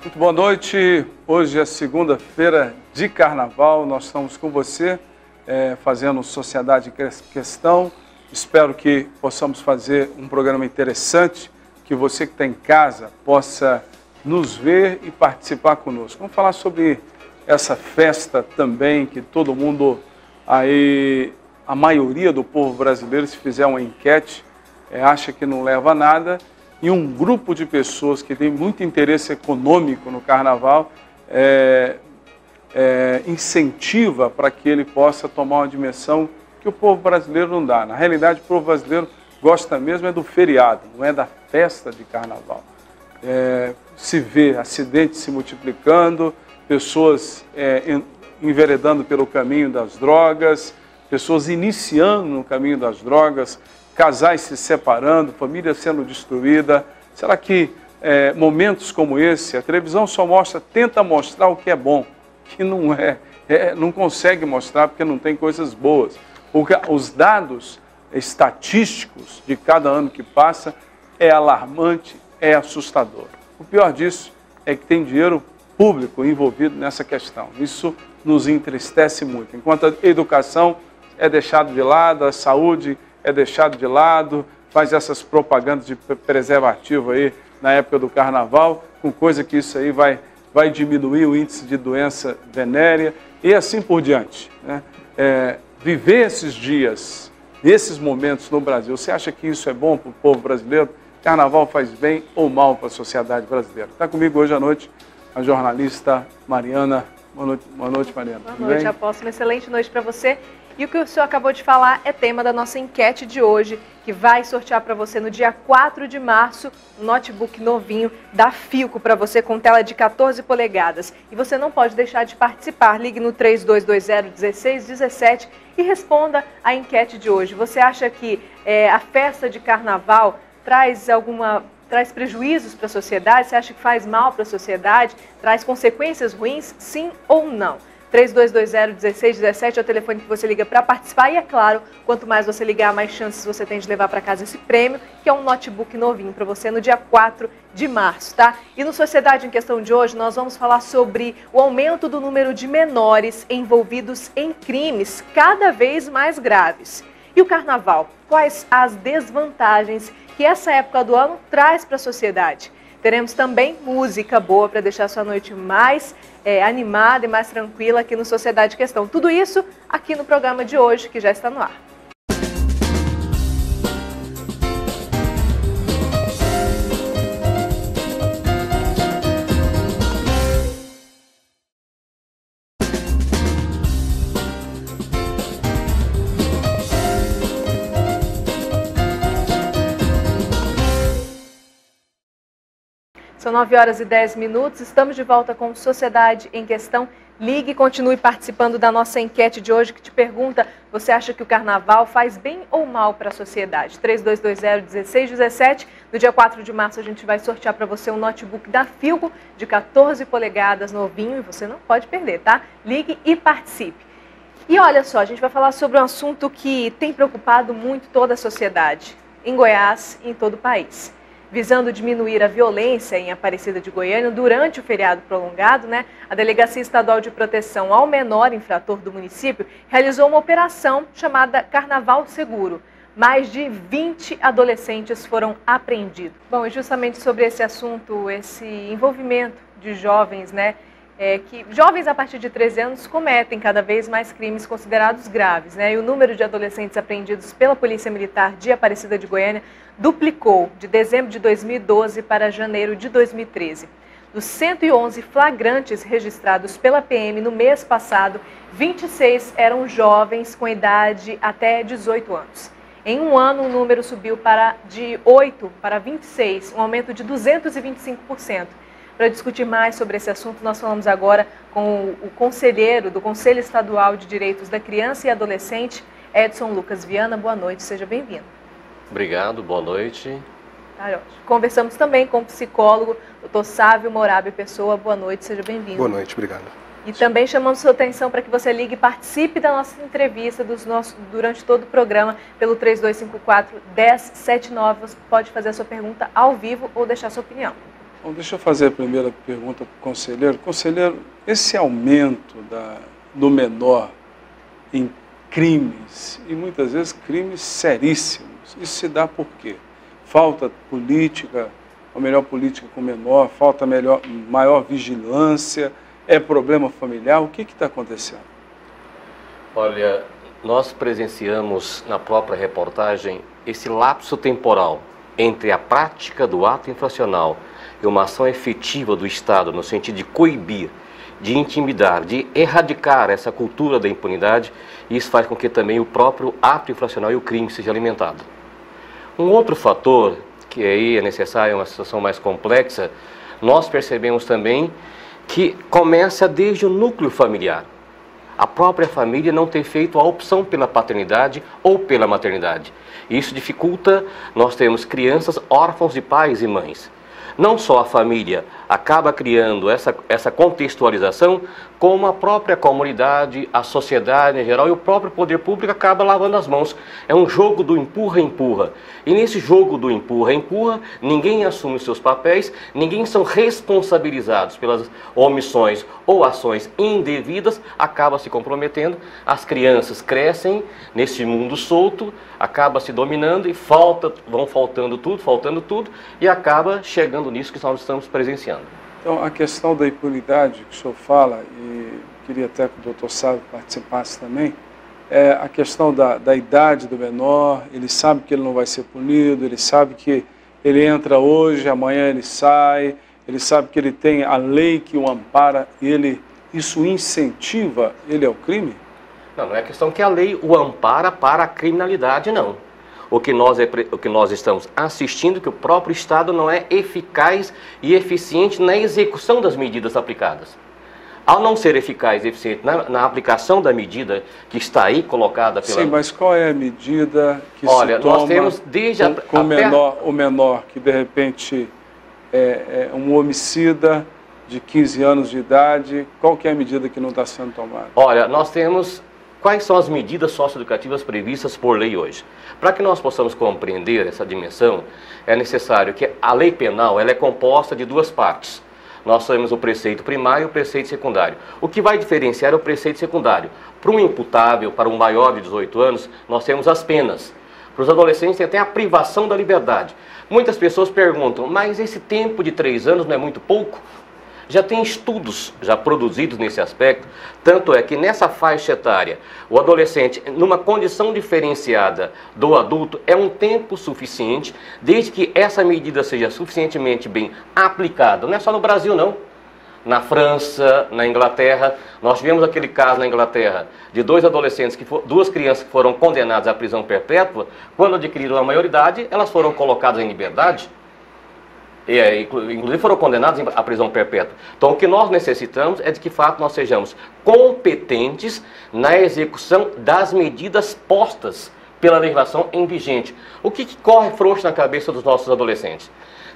Muito boa noite, hoje é segunda-feira de Carnaval, nós estamos com você fazendo Sociedade em Questão. Espero que possamos fazer um programa interessante, que você que está em casa possa nos ver e participar conosco. Vamos falar sobre essa festa também, que todo mundo, aí, a maioria do povo brasileiro, se fizer uma enquete, acha que não leva a nada. E um grupo de pessoas que tem muito interesse econômico no Carnaval incentiva para que ele possa tomar uma dimensão que o povo brasileiro não dá. Na realidade, o povo brasileiro gosta mesmo do feriado, não é da festa de Carnaval. Se vê acidentes se multiplicando, pessoas enveredando pelo caminho das drogas, pessoas iniciando no caminho das drogas, casais se separando, família sendo destruída. Será que momentos como esse, a televisão só tenta mostrar o que é bom, que não não consegue mostrar porque não tem coisas boas. Os dados estatísticos de cada ano que passa é alarmante, é assustador. O pior disso é que tem dinheiro público envolvido nessa questão. Isso nos entristece muito. Enquanto a educação é deixada de lado, a saúde é deixado de lado, faz essas propagandas de preservativo aí na época do Carnaval, com coisa que isso aí vai diminuir o índice de doença venérea e assim por diante, né? Viver esses dias, esses momentos no Brasil, você acha que isso é bom para o povo brasileiro? Carnaval faz bem ou mal para a sociedade brasileira? Está comigo hoje à noite a jornalista Mariana. Boa noite, Mariana. Boa noite, Apóstolo. Uma excelente noite para você. E o que o senhor acabou de falar é tema da nossa enquete de hoje, que vai sortear para você no dia 4 de março um notebook novinho da Philco para você com tela de 14 polegadas. E você não pode deixar de participar. Ligue no 3220-1617 e responda a enquete de hoje. Você acha que a festa de Carnaval traz prejuízos para a sociedade? Você acha que faz mal para a sociedade? Traz consequências ruins? Sim ou não? 3220-1617 é o telefone que você liga para participar e, é claro, quanto mais você ligar, mais chances você tem de levar para casa esse prêmio, que é um notebook novinho para você no dia 4 de março, tá? E no Sociedade em Questão de hoje, nós vamos falar sobre o aumento do número de menores envolvidos em crimes cada vez mais graves. E o Carnaval? Quais as desvantagens que essa época do ano traz para a sociedade? Teremos também música boa para deixar sua noite mais animada e mais tranquila aqui no Sociedade em Questão. Tudo isso aqui no programa de hoje, que já está no ar. São 9h10, estamos de volta com Sociedade em Questão. Ligue e continue participando da nossa enquete de hoje, que te pergunta, você acha que o Carnaval faz bem ou mal para a sociedade? 3220-1617, no dia 4 de março a gente vai sortear para você um notebook da Philco de 14 polegadas, novinho, e você não pode perder, tá? Ligue e participe. E olha só, a gente vai falar sobre um assunto que tem preocupado muito toda a sociedade, em Goiás e em todo o país. Visando diminuir a violência em Aparecida de Goiânia durante o feriado prolongado, a Delegacia Estadual de Proteção ao Menor Infrator do município realizou uma operação chamada Carnaval Seguro. Mais de 20 adolescentes foram apreendidos. Bom, e justamente sobre esse assunto, esse envolvimento de jovens, que jovens a partir de 13 anos cometem cada vez mais crimes considerados graves, E o número de adolescentes apreendidos pela Polícia Militar de Aparecida de Goiânia duplicou de dezembro de 2012 para janeiro de 2013. Dos 111 flagrantes registrados pela PM no mês passado, 26 eram jovens com idade até 18 anos. Em um ano, o número subiu de 8 para 26, um aumento de 225%. Para discutir mais sobre esse assunto, nós falamos agora com o conselheiro do Conselho Estadual de Direitos da Criança e Adolescente, Edson Lucas Viana. Boa noite, seja bem-vindo. Obrigado, boa noite. Tá, ótimo. Conversamos também com o psicólogo, Dr. Sávio Morabe Pessoa. Boa noite, seja bem-vindo. Boa noite, obrigado. E também chamamos sua atenção para que você ligue e participe da nossa entrevista durante todo o programa pelo 3254-1079. Você pode fazer a sua pergunta ao vivo ou deixar sua opinião. Bom, deixa eu fazer a primeira pergunta para o conselheiro. Conselheiro, esse aumento do menor em crimes, e muitas vezes crimes seríssimos, isso se dá por quê? Falta política, ou melhor, política com menor, falta maior vigilância, é problema familiar? O que está acontecendo? Olha, nós presenciamos na própria reportagem esse lapso temporal entre a prática do ato infracional e uma ação efetiva do Estado no sentido de coibir, de intimidar, de erradicar essa cultura da impunidade, e isso faz com que também o próprio ato infracional e o crime seja alimentado. Um outro fator, que aí é necessário uma situação mais complexa, nós percebemos também que começa desde o núcleo familiar. A própria família não ter feito a opção pela paternidade ou pela maternidade. Isso dificulta, nós temos crianças órfãos de pais e mães. Não só a família acaba criando essa contextualização, como a própria comunidade, a sociedade em geral e o próprio poder público acaba lavando as mãos. É um jogo do empurra-empurra. E nesse jogo do empurra-empurra, ninguém assume os seus papéis, ninguém são responsabilizados pelas omissões ou ações indevidas, acaba se comprometendo, as crianças crescem nesse mundo solto, acaba se dominando e vão faltando tudo, e acaba chegando nisso que nós estamos presenciando. Então, a questão da impunidade que o senhor fala, e queria até que o doutor Sávio participasse também, é a questão da idade do menor. Ele sabe que ele não vai ser punido, ele sabe que ele entra hoje, amanhã ele sai, ele sabe que ele tem a lei que o ampara, e isso incentiva ele ao crime? Não é questão que a lei o ampara para a criminalidade, não. O que nós estamos assistindo, que o próprio Estado não é eficaz e eficiente na execução das medidas aplicadas. Ao não ser eficaz e eficiente na aplicação da medida que está aí colocada pela... Sim, mas qual é a medida que se toma nós temos desde o menor que de repente é um homicida de 15 anos de idade? Qual que é a medida que não está sendo tomada? Olha, nós temos... Quais são as medidas socioeducativas previstas por lei hoje? Para que nós possamos compreender essa dimensão, é necessário que a lei penal ela é composta de duas partes. Nós temos o preceito primário e o preceito secundário. O que vai diferenciar é o preceito secundário. Para um imputável, para um maior de 18 anos, nós temos as penas. Para os adolescentes tem até a privação da liberdade. Muitas pessoas perguntam, mas esse tempo de 3 anos não é muito pouco? Já tem estudos já produzidos nesse aspecto, tanto é que nessa faixa etária, o adolescente, numa condição diferenciada do adulto, é um tempo suficiente, desde que essa medida seja suficientemente bem aplicada. Não é só no Brasil, não. Na França, na Inglaterra, nós tivemos aquele caso na Inglaterra de duas crianças que foram condenadas à prisão perpétua, quando adquiriram a maioridade, elas foram colocadas em liberdade. Inclusive foram condenados à prisão perpétua. Então o que nós necessitamos é de que, de fato, nós sejamos competentes na execução das medidas postas pela legislação em vigente. O que corre frouxo na cabeça dos nossos adolescentes?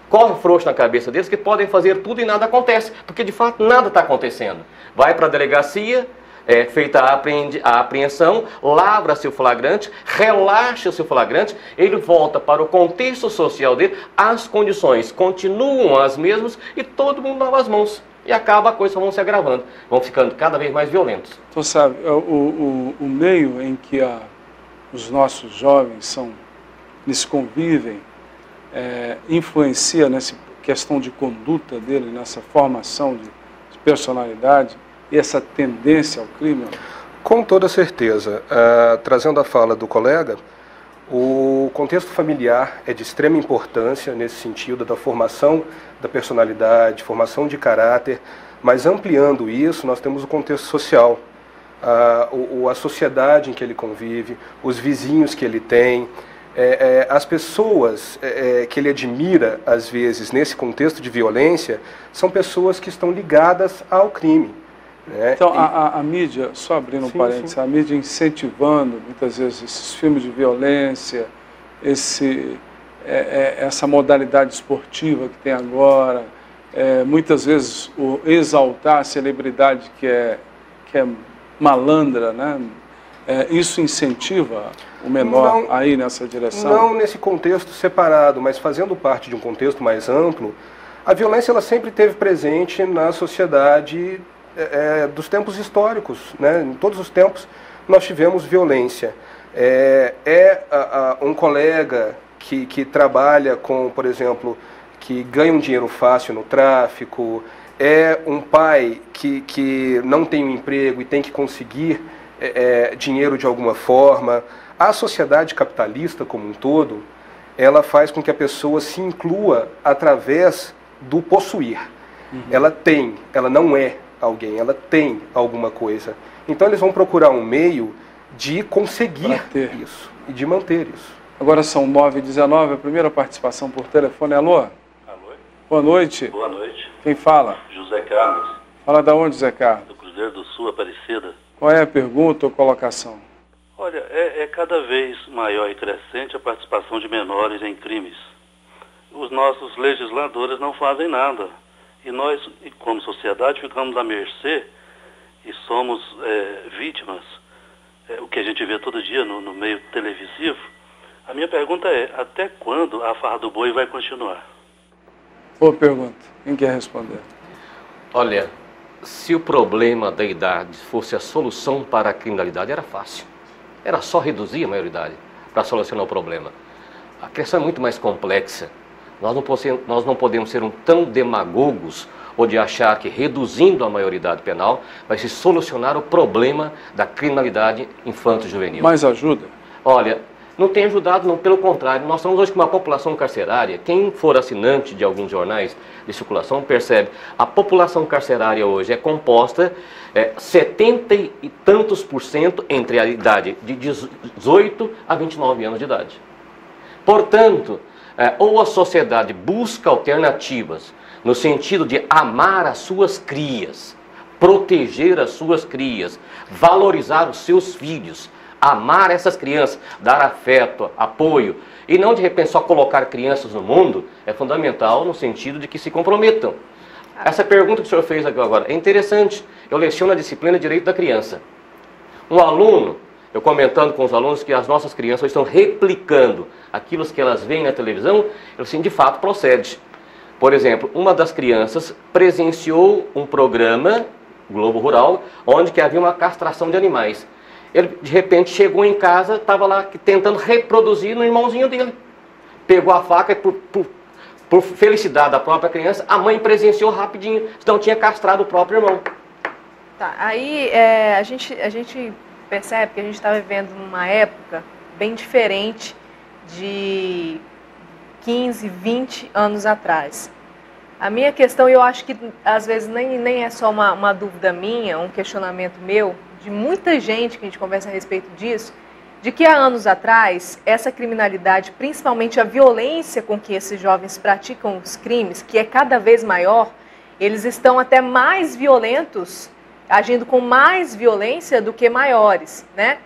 Corre frouxo na cabeça deles que podem fazer tudo e nada acontece, porque de fato nada está acontecendo. Vai para a delegacia, é feita a apreensão, lavra-se o flagrante, relaxa-se o flagrante, ele volta para o contexto social dele, as condições continuam as mesmas e todo mundo lava as mãos. E acaba a coisa, vão se agravando, vão ficando cada vez mais violentos. Então, sabe, o meio em que os nossos jovens eles convivem, influencia nessa questão de conduta dele, nessa formação de personalidade, e essa tendência ao crime? Com toda certeza. Trazendo a fala do colega, o contexto familiar é de extrema importância nesse sentido da formação da personalidade, formação de caráter, mas ampliando isso, nós temos o contexto social, a sociedade em que ele convive, os vizinhos que ele tem, as pessoas que ele admira, às vezes, nesse contexto de violência, são pessoas que estão ligadas ao crime. Então, a mídia, só abrindo um parênteses, sim. A mídia incentivando, muitas vezes, esses filmes de violência, essa modalidade esportiva que tem agora, muitas vezes exaltar a celebridade que é malandra, né? Isso incentiva o menor aí nessa direção? Não nesse contexto separado, mas fazendo parte de um contexto mais amplo. A violência ela sempre esteve presente na sociedade dos tempos históricos, né? Em todos os tempos nós tivemos violência. Um colega que trabalha com, por exemplo, que ganha um dinheiro fácil no tráfico, é um pai que não tem um emprego e tem que conseguir dinheiro de alguma forma. A sociedade capitalista como um todo, ela faz com que a pessoa se inclua através do possuir. Ela não é alguém, ela tem alguma coisa. Então eles vão procurar um meio de conseguir isso e de manter isso. Agora são 9h19, a primeira participação por telefone. Alô? Alô? Boa noite. Boa noite. Quem fala? José Carlos. Fala da onde, Zé Carlos? Do Cruzeiro do Sul, Aparecida. Qual é a pergunta ou colocação? Olha, é cada vez maior e crescente a participação de menores em crimes. Os nossos legisladores não fazem nada. E nós, como sociedade, ficamos à mercê e somos vítimas. O que a gente vê todo dia no meio televisivo. A minha pergunta é, até quando a farra do boi vai continuar? Boa pergunta. Quem quer responder? Olha, se o problema da idade fosse a solução para a criminalidade, era fácil. Era só reduzir a maioridade para solucionar o problema. A questão é muito mais complexa. Nós não podemos ser tão demagogos ou de achar que reduzindo a maioridade penal vai se solucionar o problema da criminalidade infanto-juvenil. Mais ajuda? Olha, não tem ajudado, não, pelo contrário. Nós estamos hoje com uma população carcerária. Quem for assinante de alguns jornais de circulação percebe, a população carcerária hoje é composta 70 e tantos % entre a idade de 18 a 29 anos de idade. Portanto, ou a sociedade busca alternativas no sentido de amar as suas crias, proteger as suas crias, valorizar os seus filhos, amar essas crianças, dar afeto, apoio, e não de repente só colocar crianças no mundo, é fundamental no sentido de que se comprometam. Essa pergunta que o senhor fez aqui agora é interessante. Eu leciono a disciplina de Direito da Criança. Um aluno, eu comentando com os alunos que as nossas crianças estão replicando aquilo que elas veem na televisão, assim, de fato procede. Por exemplo, uma das crianças presenciou um programa, Globo Rural, onde que havia uma castração de animais. Ele, de repente, chegou em casa, estava lá tentando reproduzir no irmãozinho dele. Pegou a faca e, por felicidade da própria criança, a mãe presenciou rapidinho, senão tinha castrado o próprio irmão. Tá, aí a gente percebe que a gente está vivendo numa época bem diferente de 15, 20 anos atrás. A minha questão, eu acho que às vezes nem é só uma dúvida minha, um questionamento meu, de muita gente que a gente conversa a respeito disso, de que há anos atrás, essa criminalidade, principalmente a violência com que esses jovens praticam os crimes, que é cada vez maior, eles estão até mais violentos, agindo com mais violência do que maiores, né?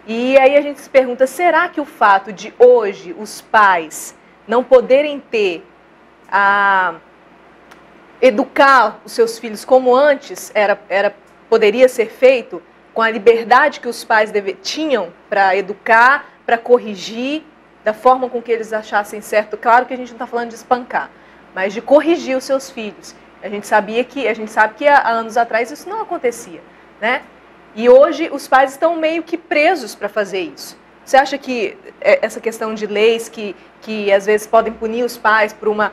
E aí a gente se pergunta, será que o fato de hoje os pais não poderem ter educar os seus filhos como antes poderia ser feito, com a liberdade que os pais tinham para educar, para corrigir, da forma com que eles achassem certo? Claro que a gente não está falando de espancar, mas de corrigir os seus filhos. A gente sabe que há anos atrás isso não acontecia, né? E hoje os pais estão meio que presos para fazer isso. Você acha que essa questão de leis que às vezes podem punir os pais por uma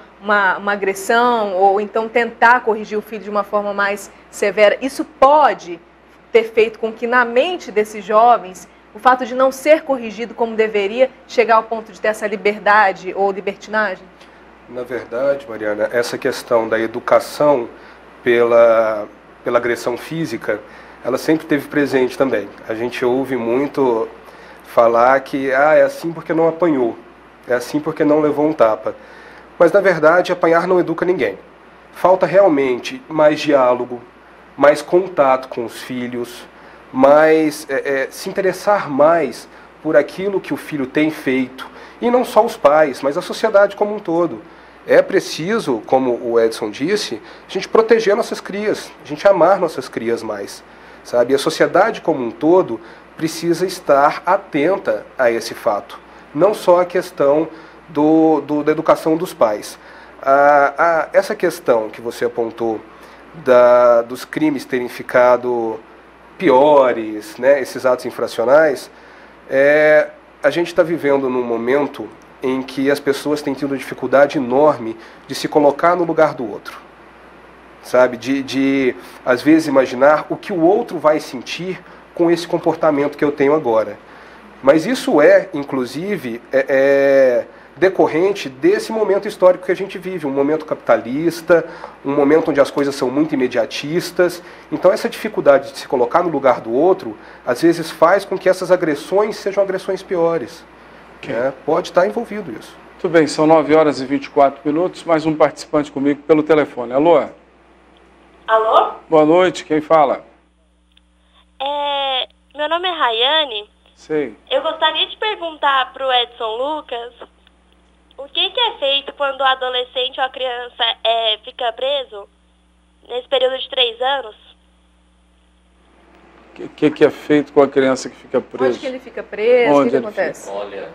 agressão ou então tentar corrigir o filho de uma forma mais severa, isso pode ter feito com que na mente desses jovens o fato de não ser corrigido como deveria chegar ao ponto de ter essa liberdade ou libertinagem? Na verdade, Mariana, essa questão da educação pela agressão física, ela sempre esteve presente também. A gente ouve muito falar que é assim porque não apanhou, é assim porque não levou um tapa. Mas, na verdade, apanhar não educa ninguém. Falta realmente mais diálogo, mais contato com os filhos, mais se interessar mais por aquilo que o filho tem feito. E não só os pais, mas a sociedade como um todo. É preciso, como o Edson disse, a gente proteger nossas crias, a gente amar nossas crias mais, sabe? E a sociedade como um todo precisa estar atenta a esse fato. Não só a questão da educação dos pais. Essa questão que você apontou dos crimes terem ficado piores, né, esses atos infracionais, a gente está vivendo num momento em que as pessoas têm tido dificuldade enorme de se colocar no lugar do outro, sabe? De às vezes, imaginar o que o outro vai sentir com esse comportamento que eu tenho agora. Mas isso inclusive, decorrente desse momento histórico que a gente vive, um momento capitalista, um momento onde as coisas são muito imediatistas. Então essa dificuldade de se colocar no lugar do outro, às vezes faz com que essas agressões sejam agressões piores. Pode estar envolvido isso. Muito bem, são 9h24, mais um participante comigo pelo telefone. Alô? Alô? Boa noite, quem fala? Meu nome é Rayane. Sei. Eu gostaria de perguntar para o Edson Lucas o que é feito quando o adolescente ou a criança fica preso nesse período de 3 anos? O que é feito com a criança que fica presa? Onde que ele fica preso? O que acontece? Olha,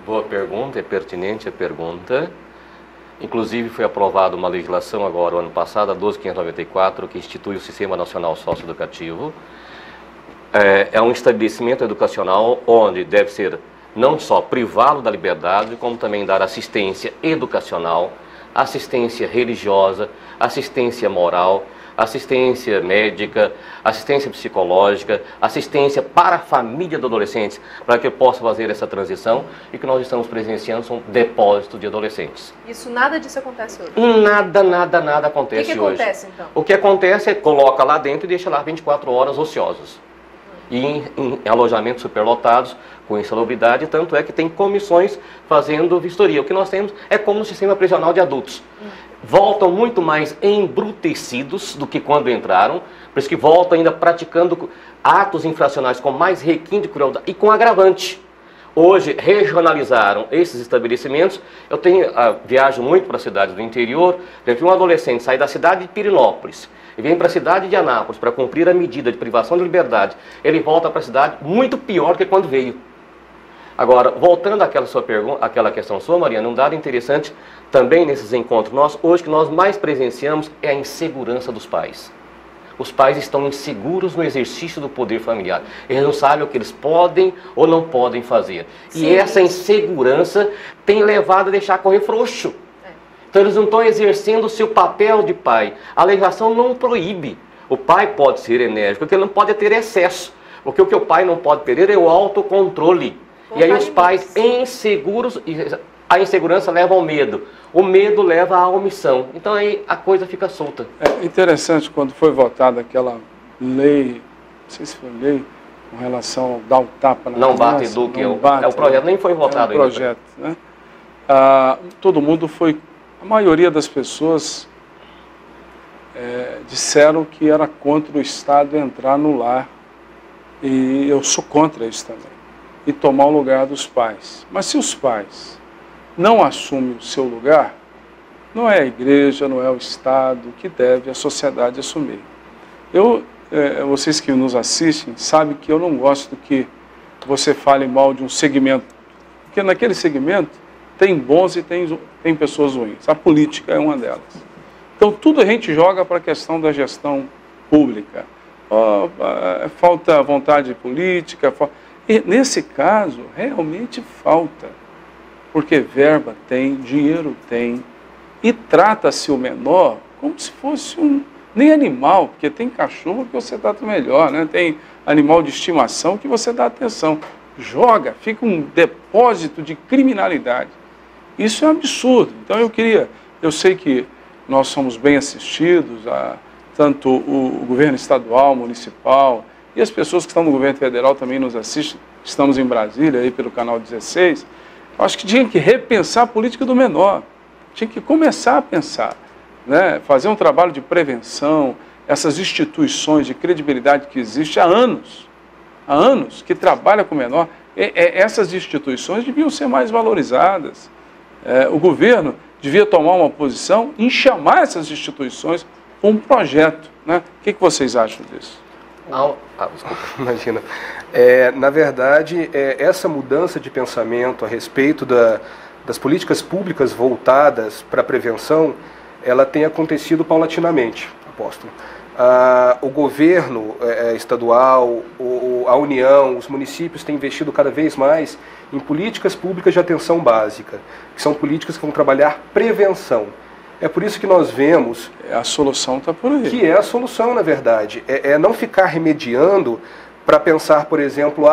boa pergunta, é pertinente a pergunta. Inclusive foi aprovada uma legislação agora, o ano passado, a 12.594, que institui o Sistema Nacional Socioeducativo. É um estabelecimento educacional onde deve ser não só privá-lo da liberdade, como também dar assistência educacional, assistência religiosa, assistência moral, assistência médica, assistência psicológica, assistência para a família do adolescente, para que possa fazer essa transição, e que nós estamos presenciando um depósito de adolescentes. Isso, nada disso acontece hoje? Nada acontece hoje. O que acontece, então? O que acontece é coloca lá dentro e deixa lá 24 horas ociosos. E em alojamentos superlotados, com insalubridade, tanto é que tem comissões fazendo vistoria. O que nós temos é como no sistema prisional de adultos. Voltam muito mais embrutecidos do que quando entraram, por isso que voltam ainda praticando atos infracionais com mais requinte de crueldade e com agravante. Hoje regionalizaram esses estabelecimentos. Eu viajo muito para cidades do interior. Um adolescente sai da cidade de Pirinópolis e vem para a cidade de Anápolis para cumprir a medida de privação de liberdade. Ele volta para a cidade muito pior do que quando veio. Agora, voltando àquela sua pergunta, àquela questão sua, Mariana, um dado interessante também nesses encontros nossos, hoje que nós mais presenciamos é a insegurança dos pais. Os pais estão inseguros no exercício do poder familiar. Eles não sabem o que eles podem ou não podem fazer. Sim. E essa insegurança tem levado a deixar correr frouxo. Então eles não estão exercendo o seu papel de pai. A legislação não proíbe. O pai pode ser enérgico, porque ele não pode ter excesso. Porque o que o pai não pode perder é o autocontrole. E aí os pais inseguros, a insegurança leva ao medo. O medo leva à omissão. Então aí a coisa fica solta. É interessante quando foi votada aquela lei, não sei se foi lei, com relação ao dar o tapa na não criança. Bate, Eduque, o projeto nem foi votado ainda. Projeto, né? Todo mundo foi, a maioria das pessoas disseram que era contra o Estado entrar no lar. E eu sou contra isso também. E tomar o lugar dos pais. Mas se os pais não assumem o seu lugar, não é a igreja, não é o Estado que deve a sociedade assumir. Vocês que nos assistem sabem que eu não gosto que você fale mal de um segmento, porque naquele segmento tem bons e tem pessoas ruins. A política é uma delas. Então tudo a gente joga para a questão da gestão pública. Falta vontade política. E nesse caso, realmente falta. Porque verba tem, dinheiro tem. E trata-se o menor como se fosse nem animal, porque tem cachorro que você trata melhor, né? Tem animal de estimação que você dá atenção. Joga, fica um depósito de criminalidade. Isso é um absurdo. Então eu sei que nós somos bem assistidos, tanto o governo estadual, municipal, e as pessoas que estão no governo federal também nos assistem. Estamos em Brasília, aí pelo canal 16. Eu acho que tinha que repensar a política do menor. Tinha que começar a pensar, né? Fazer um trabalho de prevenção, essas instituições de credibilidade que existem há anos, que trabalham com o menor. Essas instituições deviam ser mais valorizadas. O governo devia tomar uma posição em chamar essas instituições com um projeto, né? O que vocês acham disso? Desculpa, imagina. Na verdade, essa mudança de pensamento a respeito das políticas públicas voltadas para a prevenção, ela tem acontecido paulatinamente, apóstolo. O governo estadual, a União, os municípios têm investido cada vez mais em políticas públicas de atenção básica, que são políticas que vão trabalhar prevenção. É por isso que nós vemos... A solução está por aí. Que é a solução, na verdade. É não ficar remediando para pensar, por exemplo,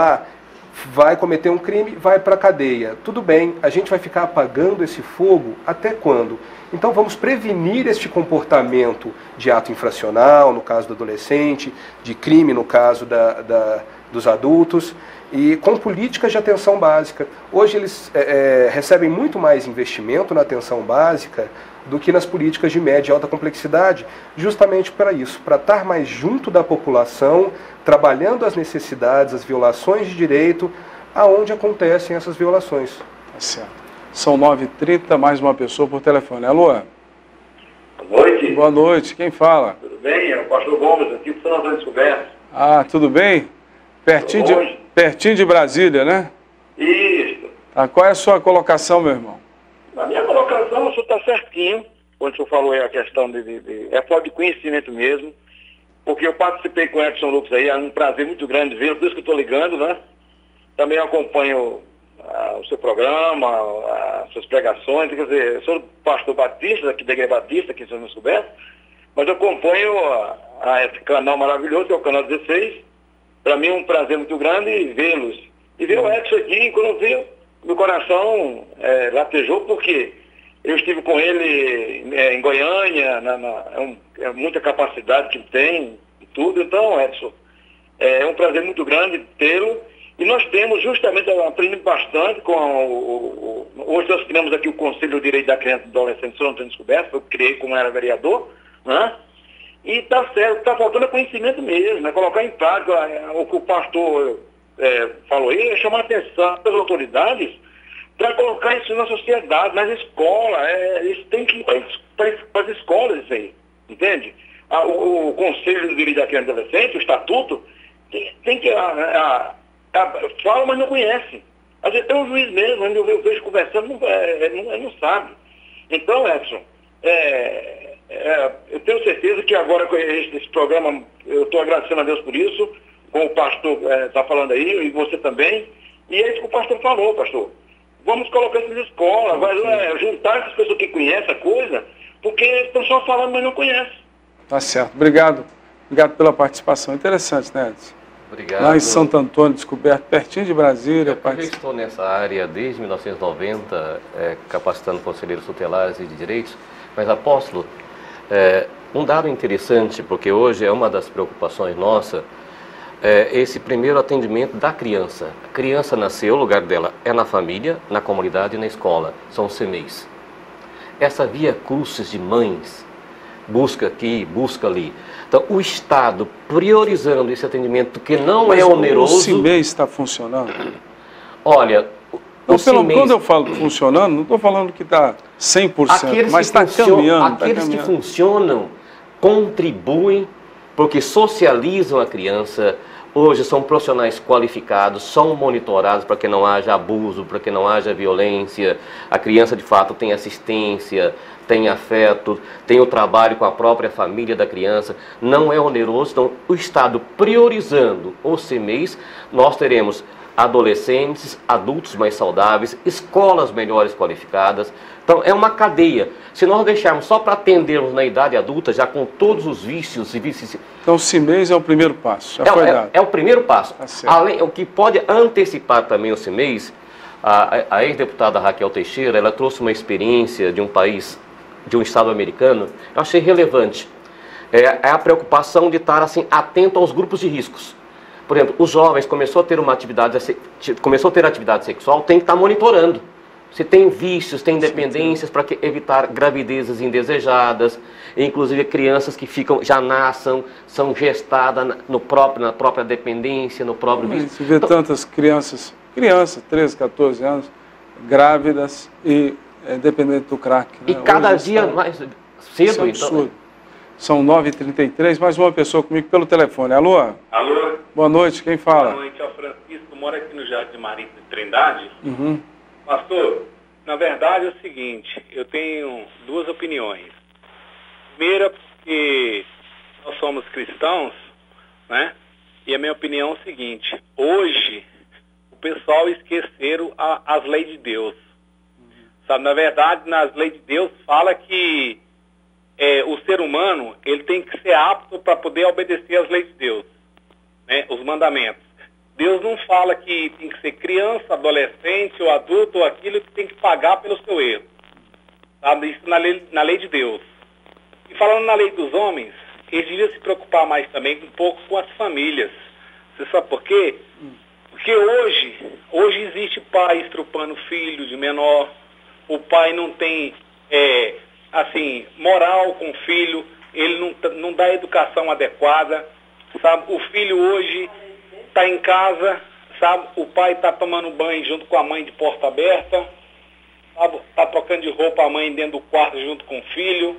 vai cometer um crime, vai para a cadeia. Tudo bem, a gente vai ficar apagando esse fogo até quando? Então vamos prevenir este comportamento de ato infracional, no caso do adolescente, de crime, no caso dos adultos, e com políticas de atenção básica. Hoje eles recebem muito mais investimento na atenção básica do que nas políticas de média e alta complexidade, justamente para isso, para estar mais junto da população, trabalhando as necessidades, as violações de direito, aonde acontecem essas violações. Tá certo. São 9h30, mais uma pessoa por telefone. Alô? Boa noite. Boa noite, quem fala? Tudo bem? É o pastor Gomes, aqui do São Antônio Descoberto. Tudo bem? Pertinho de Brasília, né? Isso. Qual é a sua colocação, meu irmão? Na minha colocação, o senhor está certinho, quando o senhor falou aí a questão é falta de conhecimento mesmo, porque eu participei com o Edson Lucas aí, é um prazer muito grande vê-lo, por isso que eu estou ligando, né? Também acompanho o seu programa, as suas pregações, quer dizer, eu sou pastor batista, aqui da Igreja Batista, aqui em São Antônio Descoberto, mas eu acompanho esse canal maravilhoso, que é o canal 16. Para mim é um prazer muito grande vê-los. E ver o Edson aqui, quando eu vi, meu coração latejou, porque eu estive com ele em Goiânia, é muita capacidade que tem e tudo. Então, Edson, é um prazer muito grande tê-lo. E nós temos justamente aprendido bastante com hoje nós criamos aqui o Conselho do Direito da Criança e do Adolescente São Antônio Descoberto, eu criei como era vereador, né? E está certo, está faltando conhecimento mesmo, né? Colocar em prática o que o pastor falou aí, é chamar a atenção das autoridades para colocar isso na sociedade, nas escolas, isso tem que ir para as escolas, isso aí, entende? O Conselho do Direito da Criança e do Adolescente, o Estatuto, tem que... fala, mas não conhece. Às vezes tem um juiz mesmo, eu vejo conversando, não sabe. Então, Edson, eu tenho certeza que agora com esse programa, eu estou agradecendo a Deus por isso, como o pastor está falando aí, e você também, e é isso que o pastor falou, pastor. Vamos colocar isso nas escolas, juntar essas pessoas que conhecem a coisa, porque estão só falando, mas não conhecem. Tá certo. Obrigado. Obrigado pela participação. Interessante, né, Edson? Obrigado. Lá em Santo Antônio Descoberto, pertinho de Brasília. Eu estou nessa área desde 1990, capacitando conselheiros tutelares e de direitos, mas, apóstolo, um dado interessante, porque hoje é uma das preocupações nossa, esse primeiro atendimento da criança. A criança nasceu, o lugar dela é na família, na comunidade e na escola, são os CMEIs. Essa via crucis de mães, busca aqui, busca ali. Então, o Estado priorizando esse atendimento que não é oneroso... O CIMEI está funcionando? Olha, quando eu falo funcionando, não estou falando que está 100%, mas está caminhando. Aqueles que funcionam contribuem, porque socializam a criança. Hoje são profissionais qualificados, são monitorados para que não haja abuso, para que não haja violência. A criança, de fato, tem assistência, tem afeto, tem o trabalho com a própria família da criança. Não é oneroso. Então, o Estado priorizando os CMEIs, nós teremos adolescentes, adultos mais saudáveis, escolas melhores qualificadas. Então, é uma cadeia. Se nós deixarmos só para atendermos na idade adulta, já com todos os vícios e vícios... Então, o CIMEIs é o primeiro passo, já foi dado. É o primeiro passo. Tá, além, o que pode antecipar também o CIMEIs, a ex-deputada Raquel Teixeira, ela trouxe uma experiência de um país, de um estado americano, eu achei relevante. É a preocupação de estar assim, atento aos grupos de riscos. Por exemplo, os jovens começou a ter atividade sexual, tem que estar monitorando. Se tem vícios, tem dependências para evitar gravidezes indesejadas, inclusive crianças que já nascem, são gestadas na própria dependência, no próprio vício. Você vê tantas crianças, 13, 14 anos, grávidas e dependentes do crack. E né? cada dia mais cedo, então. São 9h33, mais uma pessoa comigo pelo telefone. Alô? Alô? Boa noite, quem fala? Boa noite, é o Francisco, mora aqui no Jardim Marítimo de Trindade. Uhum. Pastor, na verdade, é o seguinte, eu tenho duas opiniões. Primeira, porque nós somos cristãos, né? E a minha opinião é o seguinte, hoje o pessoal esqueceram as leis de Deus. Sabe, na verdade, nas leis de Deus fala que o ser humano ele tem que ser apto para poder obedecer às leis de Deus, né? Os mandamentos. Deus não fala que tem que ser criança, adolescente ou adulto ou aquilo que tem que pagar pelo seu erro. Sabe? Isso na lei de Deus. E falando na lei dos homens, eles deviam se preocupar mais também um pouco com as famílias. Você sabe por quê? Porque hoje existe pai estrupando filho de menor, o pai não tem, moral com o filho, ele não dá educação adequada, sabe? O filho hoje está em casa, sabe? O pai está tomando banho junto com a mãe de porta aberta, sabe? Está trocando de roupa a mãe dentro do quarto junto com o filho,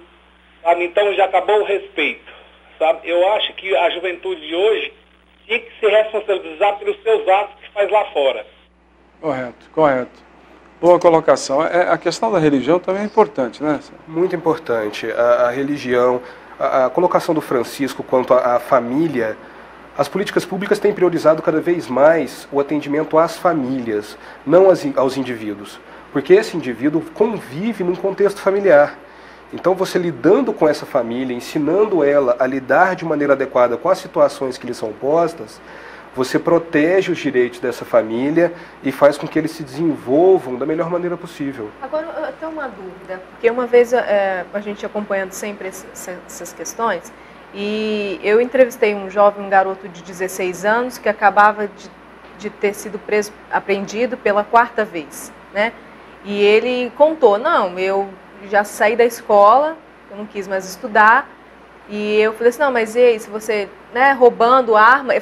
sabe? Então já acabou o respeito, sabe? Eu acho que a juventude de hoje tinha que se responsabilizar pelos seus atos que faz lá fora. Correto. Boa colocação. A questão da religião também é importante, né? Muito importante. A religião, a colocação do Francisco quanto à família, as políticas públicas têm priorizado cada vez mais o atendimento às famílias, não aos indivíduos. Porque esse indivíduo convive num contexto familiar. Então você lidando com essa família, ensinando ela a lidar de maneira adequada com as situações que lhe são postas, você protege os direitos dessa família e faz com que eles se desenvolvam da melhor maneira possível. Agora, eu tenho uma dúvida, porque uma vez a gente acompanhando sempre essas questões, e eu entrevistei um jovem, um garoto de 16 anos, que acabava de ter sido apreendido pela 4ª vez, né? E ele contou, não, eu já saí da escola, eu não quis mais estudar, e eu falei assim, não, mas e aí, se você, né, roubando arma,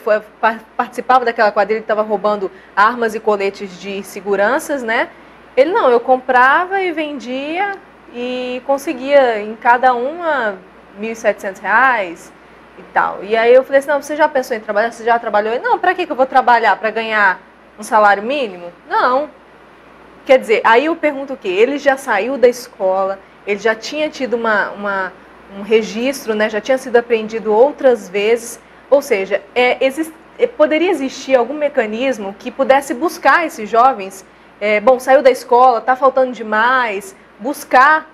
participava daquela quadrilha que estava roubando armas e coletes de seguranças, né? Ele, não, eu comprava e vendia e conseguia em cada uma R$1.700 e tal. E aí eu falei assim, não, você já pensou em trabalhar? Você já trabalhou? Ele, não, para que eu vou trabalhar? Para ganhar um salário mínimo? Não. Quer dizer, aí eu pergunto o quê? Ele já saiu da escola, ele já tinha tido um registro, né? Já tinha sido apreendido outras vezes, ou seja, poderia existir algum mecanismo que pudesse buscar esses jovens, saiu da escola, está faltando demais, buscar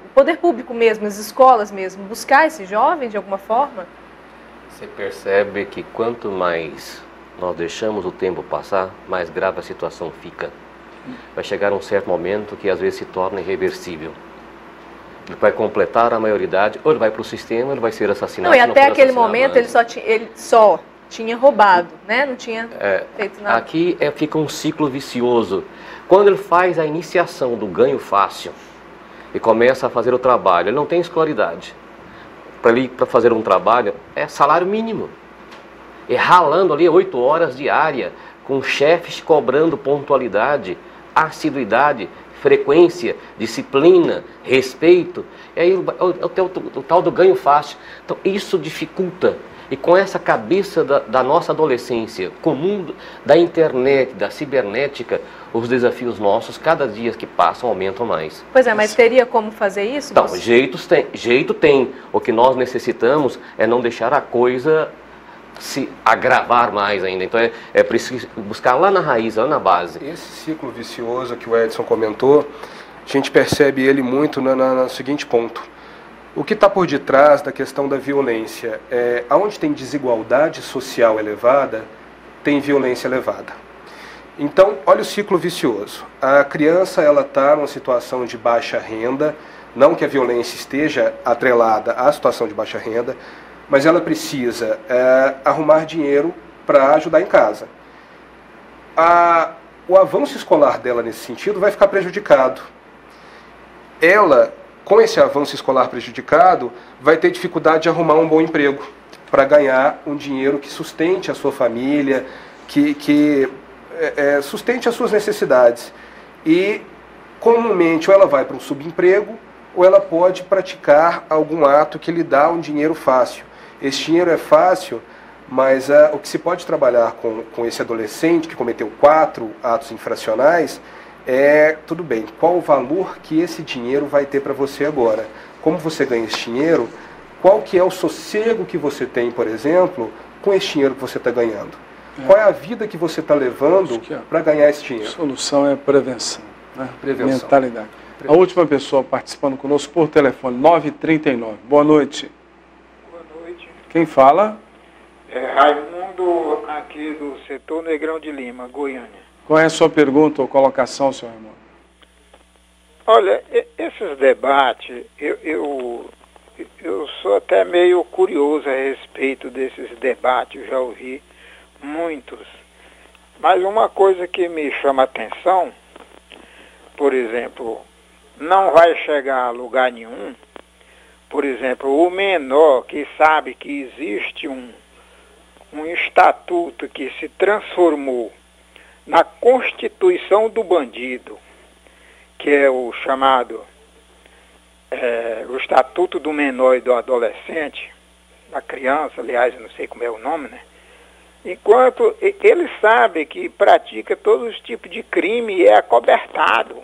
o poder público mesmo, as escolas mesmo, buscar esses jovens de alguma forma? Você percebe que quanto mais nós deixamos o tempo passar, mais grave a situação fica. Vai chegar um certo momento que às vezes se torna irreversível. Ele vai completar a maioridade, ou ele vai para o sistema, ou ele vai ser assassinado. Não, e até aquele momento ele só tinha roubado, né? Não tinha feito nada. Aqui fica um ciclo vicioso. Quando ele faz a iniciação do ganho fácil e começa a fazer o trabalho, ele não tem escolaridade. Para fazer um trabalho é salário mínimo. E ralando ali 8 horas diária, com chefes cobrando pontualidade, assiduidade, frequência, disciplina, respeito, e aí o tal do ganho fácil. Então isso dificulta. E com essa cabeça da nossa adolescência, com o mundo da internet, da cibernética, os desafios nossos, cada dia que passam, aumentam mais. Pois é, mas teria como fazer isso? Então, jeito tem. O que nós necessitamos é não deixar a coisa se agravar mais ainda. Então é preciso buscar lá na raiz, lá na base. Esse ciclo vicioso que o Edson comentou, a gente percebe ele muito no seguinte ponto. O que está por detrás da questão da violência? Onde tem desigualdade social elevada, tem violência elevada. Então, olha o ciclo vicioso. A criança está numa situação de baixa renda, não que a violência esteja atrelada à situação de baixa renda, mas ela precisa arrumar dinheiro para ajudar em casa. O avanço escolar dela nesse sentido vai ficar prejudicado. Ela, com esse avanço escolar prejudicado, vai ter dificuldade de arrumar um bom emprego para ganhar um dinheiro que sustente a sua família, que sustente as suas necessidades. E, comumente, ou ela vai para um subemprego, ou ela pode praticar algum ato que lhe dá um dinheiro fácil. Esse dinheiro é fácil, mas o que se pode trabalhar com esse adolescente que cometeu 4 atos infracionais tudo bem, qual o valor que esse dinheiro vai ter para você agora? Como você ganha esse dinheiro? Qual que é o sossego que você tem, por exemplo, com esse dinheiro que você está ganhando? Qual é a vida que você está levando para ganhar esse dinheiro? A solução é prevenção, né? Prevenção. Mentalidade. A última pessoa participando conosco por telefone, 939. Boa noite. Boa noite. Quem fala? Raimundo, aqui do setor Negrão de Lima, Goiânia. Qual é a sua pergunta ou colocação, senhor Raimundo? Olha, esses debates, eu sou até meio curioso a respeito desses debates, já ouvi muitos. Mas uma coisa que me chama a atenção, por exemplo, não vai chegar a lugar nenhum, por exemplo, o menor que sabe que existe um estatuto que se transformou na Constituição do Bandido, que é o chamado o Estatuto do Menor e do Adolescente, da criança, aliás, eu não sei como é o nome, né? Enquanto ele sabe que pratica todos os tipos de crime e é acobertado.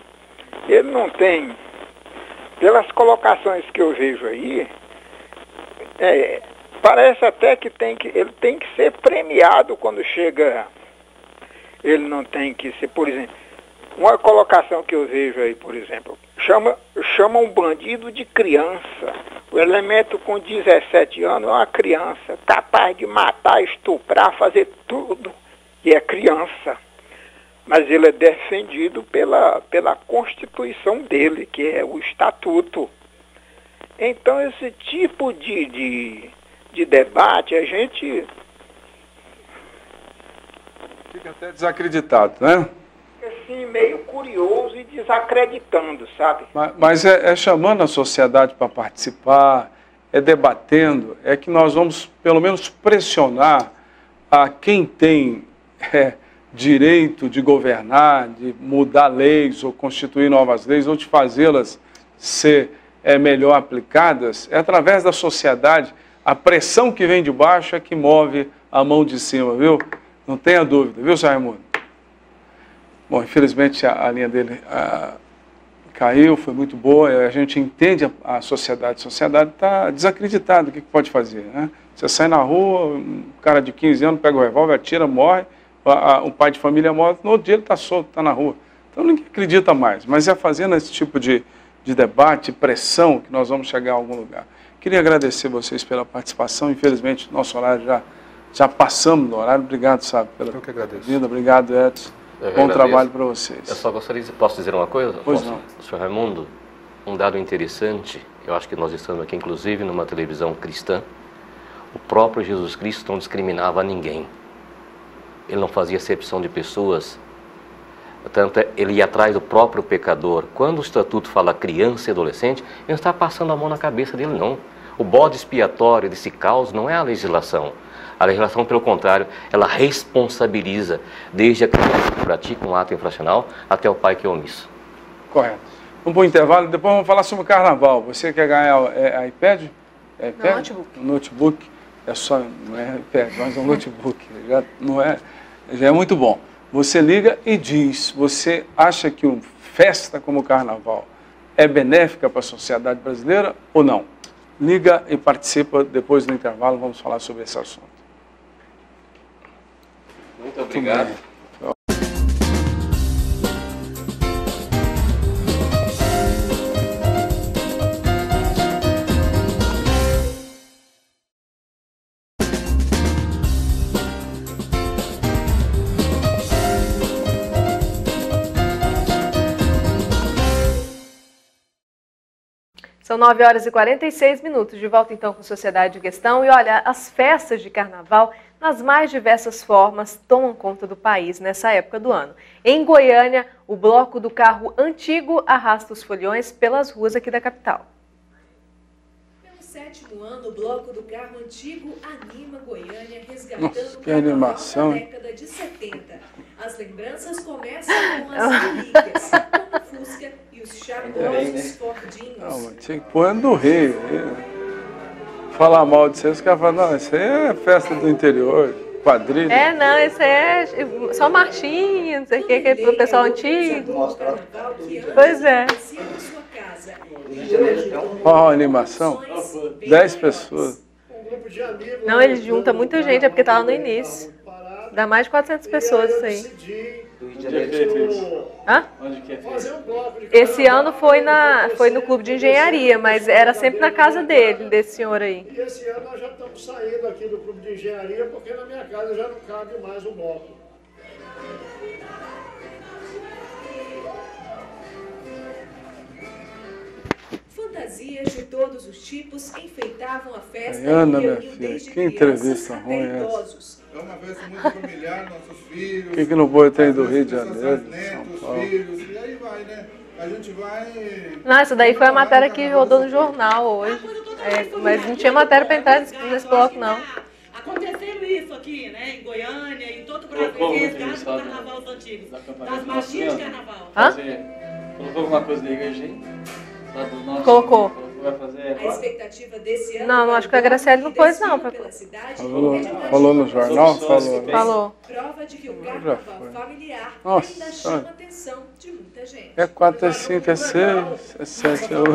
Ele não tem, pelas colocações que eu vejo aí, parece até que ele tem que ser premiado quando chega. Ele não tem que ser, por exemplo, uma colocação que eu vejo aí, por exemplo, chama um bandido de criança. O elemento com 17 anos é uma criança, capaz de matar, estuprar, fazer tudo, e é criança. Mas ele é defendido pela Constituição dele, que é o Estatuto. Então, esse tipo de debate, a gente fica até desacreditado, né? Assim, meio curioso e desacreditando, sabe? Mas é chamando a sociedade para participar, é debatendo, é que nós vamos, pelo menos, pressionar a quem tem direito de governar, de mudar leis, ou constituir novas leis, ou de fazê-las ser melhor aplicadas, é através da sociedade. A pressão que vem de baixo é que move a mão de cima, viu? Não tenha dúvida, viu, Sr. Raimundo? Bom, infelizmente a linha dele caiu, foi muito boa, a gente entende a sociedade está desacreditada, o que pode fazer, né? Você sai na rua, um cara de 15 anos pega o revólver, atira, morre, um pai de família morre, no outro dia ele está solto, está na rua. Então ninguém acredita mais, mas é fazendo esse tipo de debate, pressão, que nós vamos chegar a algum lugar. Queria agradecer vocês pela participação, infelizmente nosso horário já passamos do horário, obrigado, sabe, pela vida, obrigado, Edson. Bom trabalho para vocês. Eu só gostaria de... Posso dizer uma coisa? Pois não. Sr. Raimundo, um dado interessante, eu acho que nós estamos aqui, inclusive, numa televisão cristã. O próprio Jesus Cristo não discriminava ninguém. Ele não fazia acepção de pessoas. Portanto, ele ia atrás do próprio pecador. Quando o Estatuto fala criança e adolescente, ele não está passando a mão na cabeça dele, não. O bode expiatório desse caos não é a legislação. A legislação, pelo contrário, ela responsabiliza desde a criança que pratica um ato infracional até o pai que é omisso. Correto. Um bom intervalo, depois vamos falar sobre o carnaval. Você quer ganhar iPad? Não, notebook. Notebook, não é iPad, mas é um notebook. Já é muito bom. Você liga e diz, você acha que uma festa como o carnaval é benéfica para a sociedade brasileira ou não? Liga e participa, depois do intervalo vamos falar sobre esse assunto. Muito obrigado. São 9h46, de volta então com Sociedade em Questão. E olha, as festas de carnaval, nas mais diversas formas, tomam conta do país nessa época do ano. Em Goiânia, o bloco do carro antigo arrasta os foliões pelas ruas aqui da capital. Pelo 7º ano, o bloco do carro antigo anima Goiânia, resgatando o carnaval da década de 70. As lembranças começam com as relíquias, como o Fusca e os charmosos Fordinhos. Não, tinha que pôr do rei. Falar mal de vocês, os caras falam, não, isso aí é festa do interior. quadrilha? É, não, esse é só marchinha, não sei o que é pro pessoal antigo. Pois é. Ó, a animação. 10 pessoas. Não, ele junta muita gente, é porque tá lá no início. Dá mais de 400 pessoas isso aí. Hã? Esse ano foi no clube de engenharia, mas era sempre na casa dele, desse senhor aí. E esse ano nós já estamos saindo aqui do clube de engenharia, porque na minha casa já não cabe mais o bloco. Fantasias de todos os tipos enfeitavam a festa. Ana, minha filha, que entrevista ruim é essa? É uma festa muito familiar, nossos filhos. Por que não pode ter do Rio de Janeiro, de São Paulo? Filhos, e aí vai, né? A gente vai... Não, essa daí foi a matéria que rodou no jornal hoje. Mas não tinha matéria para entrar nesse bloco, não. Aconteceu isso aqui, né, em Goiânia, em todo o Brasil, resgate do carnaval dos antigos, das marchinhas de carnaval. Colocou alguma coisa da igreja aí? Colocou. Vai fazer... A expectativa desse ano. Não, acho que a Graciele não pôs, não. Falou no jornal? Falou. Prova de que o carnaval familiar Nossa, ainda chama a atenção de muita gente. É 4, é 5, é 6, é 7, é 8.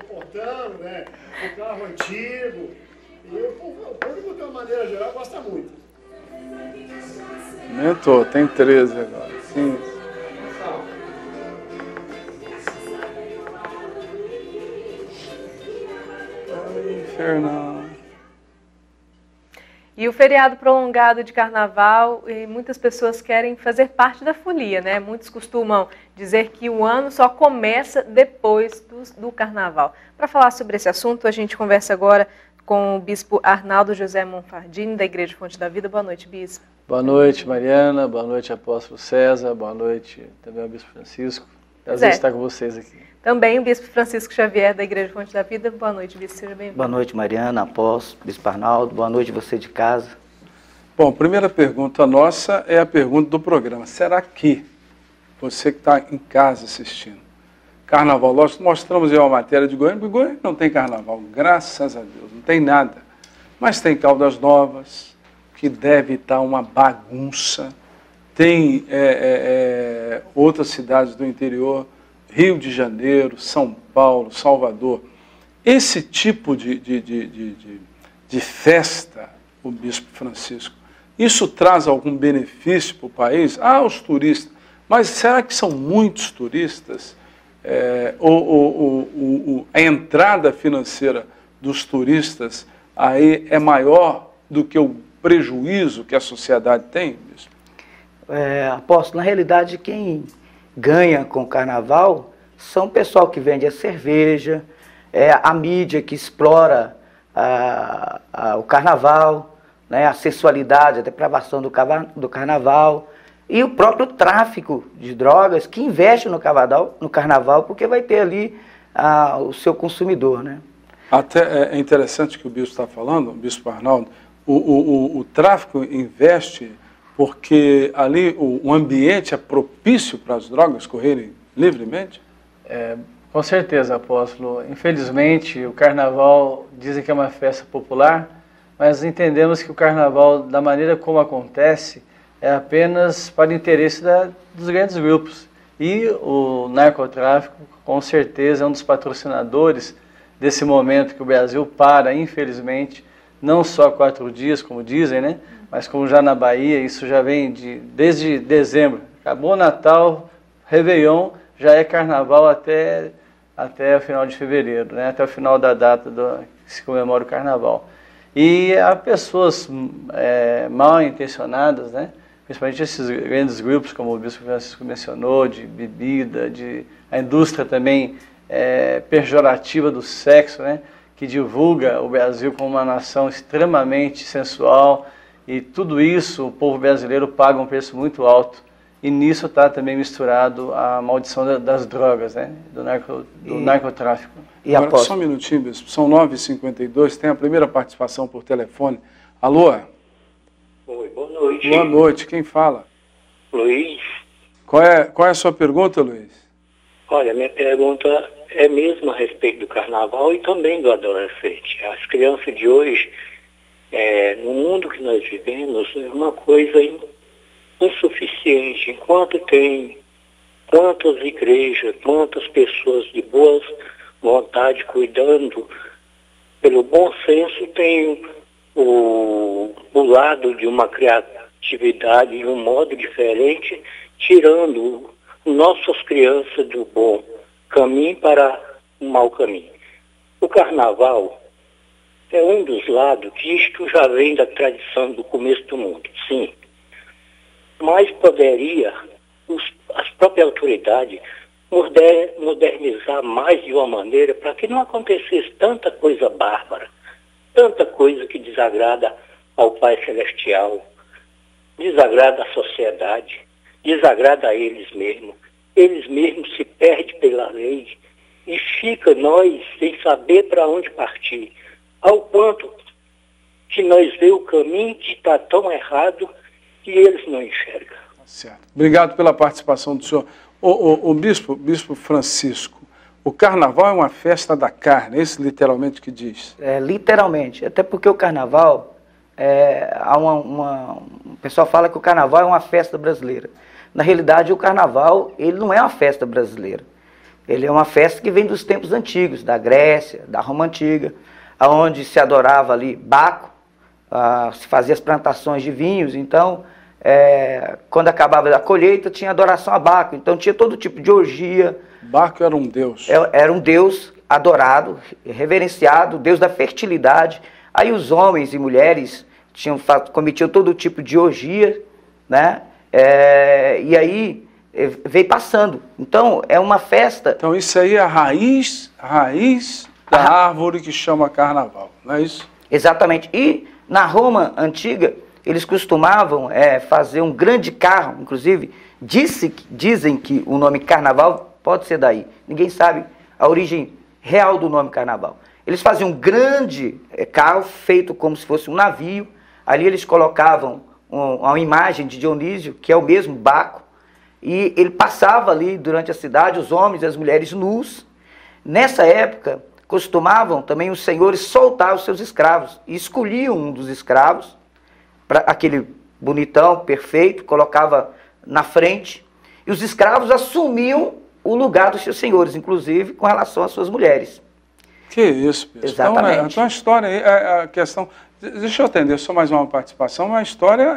Portando, né? O carro antigo. E o público, de uma maneira geral, gosta muito. Aumentou, tem 13 agora. Sim. Infernal. E o feriado prolongado de carnaval, e muitas pessoas querem fazer parte da folia, né? Muitos costumam dizer que o ano só começa depois do carnaval. Para falar sobre esse assunto, a gente conversa agora com o bispo Arnaldo José Monfardini, da Igreja Fonte da Vida. Boa noite, bispo. Boa noite, Mariana. Boa noite, apóstolo César. Boa noite também ao bispo Francisco. Prazer estar com vocês aqui. Também o bispo Francisco Xavier, da Igreja Fonte da Vida. Boa noite, bispo, seja bem-vindo. Boa noite, Mariana, apóstolo, bispo Arnaldo. Boa noite, você de casa. Bom, a primeira pergunta nossa é a pergunta do programa. Será que você que está em casa assistindo, carnaval, nós mostramos aí uma matéria de Goiânia, porque Goiânia não tem carnaval, graças a Deus, não tem nada. Mas tem Caldas Novas, que deve estar uma bagunça. Tem outras cidades do interior, Rio de Janeiro, São Paulo, Salvador. Esse tipo de festa, o bispo Francisco, isso traz algum benefício para o país? Ah, os turistas. Mas será que são muitos turistas? A entrada financeira dos turistas aí é maior do que o prejuízo que a sociedade tem, bispo? Apóstolo, na realidade, quem ganha com o carnaval são o pessoal que vende a cerveja, a mídia que explora o carnaval, né, a sensualidade, a depravação do carnaval, e o próprio tráfico de drogas que investe no carnaval porque vai ter ali o seu consumidor, né? Até é interessante que o bispo está falando, o bispo Arnaldo, o tráfico investe porque ali o ambiente é propício para as drogas correrem livremente? Com certeza, apóstolo. Infelizmente, o carnaval dizem que é uma festa popular, mas entendemos que o carnaval, da maneira como acontece, é apenas para o interesse dos grandes grupos. E o narcotráfico, com certeza, é um dos patrocinadores desse momento que o Brasil para, infelizmente, não só 4 dias, como dizem, né? Mas como já na Bahia, isso já vem desde dezembro. Acabou o Natal, Réveillon, já é carnaval até o final de fevereiro, né? Até o final da data que se comemora o carnaval. E há pessoas mal intencionadas, né? Principalmente esses grandes grupos, como o bispo Francisco mencionou, de bebida, a indústria também pejorativa do sexo, né? Que divulga o Brasil como uma nação extremamente sensual, e tudo isso o povo brasileiro paga um preço muito alto. E nisso está também misturado a maldição das drogas, né? do narcotráfico. Agora, só um minutinho, bispo. São 9h52, tem a primeira participação por telefone. Alô? Oi, boa noite. Boa noite, quem fala? Luiz. Qual é a sua pergunta, Luiz? Olha, minha pergunta é mesmo a respeito do carnaval e também do adolescente. As crianças de hoje no mundo que nós vivemos, é uma coisa insuficiente. Enquanto tem quantas igrejas, quantas pessoas de boa vontade cuidando pelo bom senso, tem o lado de uma criatividade de um modo diferente, tirando nossas crianças do bom caminho para o mau caminho. O carnaval é um dos lados que isto já vem da tradição do começo do mundo, sim. Mas poderia as próprias autoridades modernizar mais de uma maneira para que não acontecesse tanta coisa bárbara, tanta coisa que desagrada ao Pai Celestial, desagrada à sociedade, desagrada a eles mesmos se perdem pela lei e fica nós sem saber para onde partir, ao ponto que nós vemos o caminho que está tão errado que eles não enxergam. Certo. Obrigado pela participação do senhor. O Bispo Francisco, o carnaval é uma festa da carne, é isso literalmente que diz? Literalmente, até porque o carnaval, o pessoal fala que o carnaval é uma festa brasileira. Na realidade, o carnaval, ele não é uma festa brasileira. Ele é uma festa que vem dos tempos antigos, da Grécia, da Roma Antiga, onde se adorava ali Baco, se fazia as plantações de vinhos. Então, quando acabava a colheita, tinha adoração a Baco. Então, tinha todo tipo de orgia. Baco era um deus. Era um deus adorado, reverenciado, deus da fertilidade. Aí os homens e mulheres cometiam todo tipo de orgia, né? E aí veio passando. Então, é uma festa... Então, isso aí é a raiz da árvore que chama carnaval, não é isso? Exatamente. E na Roma Antiga, eles costumavam fazer um grande carro, inclusive, dizem que o nome carnaval pode ser daí. Ninguém sabe a origem real do nome carnaval. Eles faziam um grande carro feito como se fosse um navio. Ali eles colocavam uma imagem de Dionísio, que é o mesmo Baco, e ele passava ali durante a cidade, os homens e as mulheres nus. Nessa época, costumavam também os senhores soltar os seus escravos, e escolhiam um dos escravos, aquele bonitão, perfeito, colocava na frente, e os escravos assumiam o lugar dos seus senhores, inclusive com relação às suas mulheres. Que isso, Bispo. Exatamente. Então a história aí, a questão... Deixa eu atender só mais uma participação, a história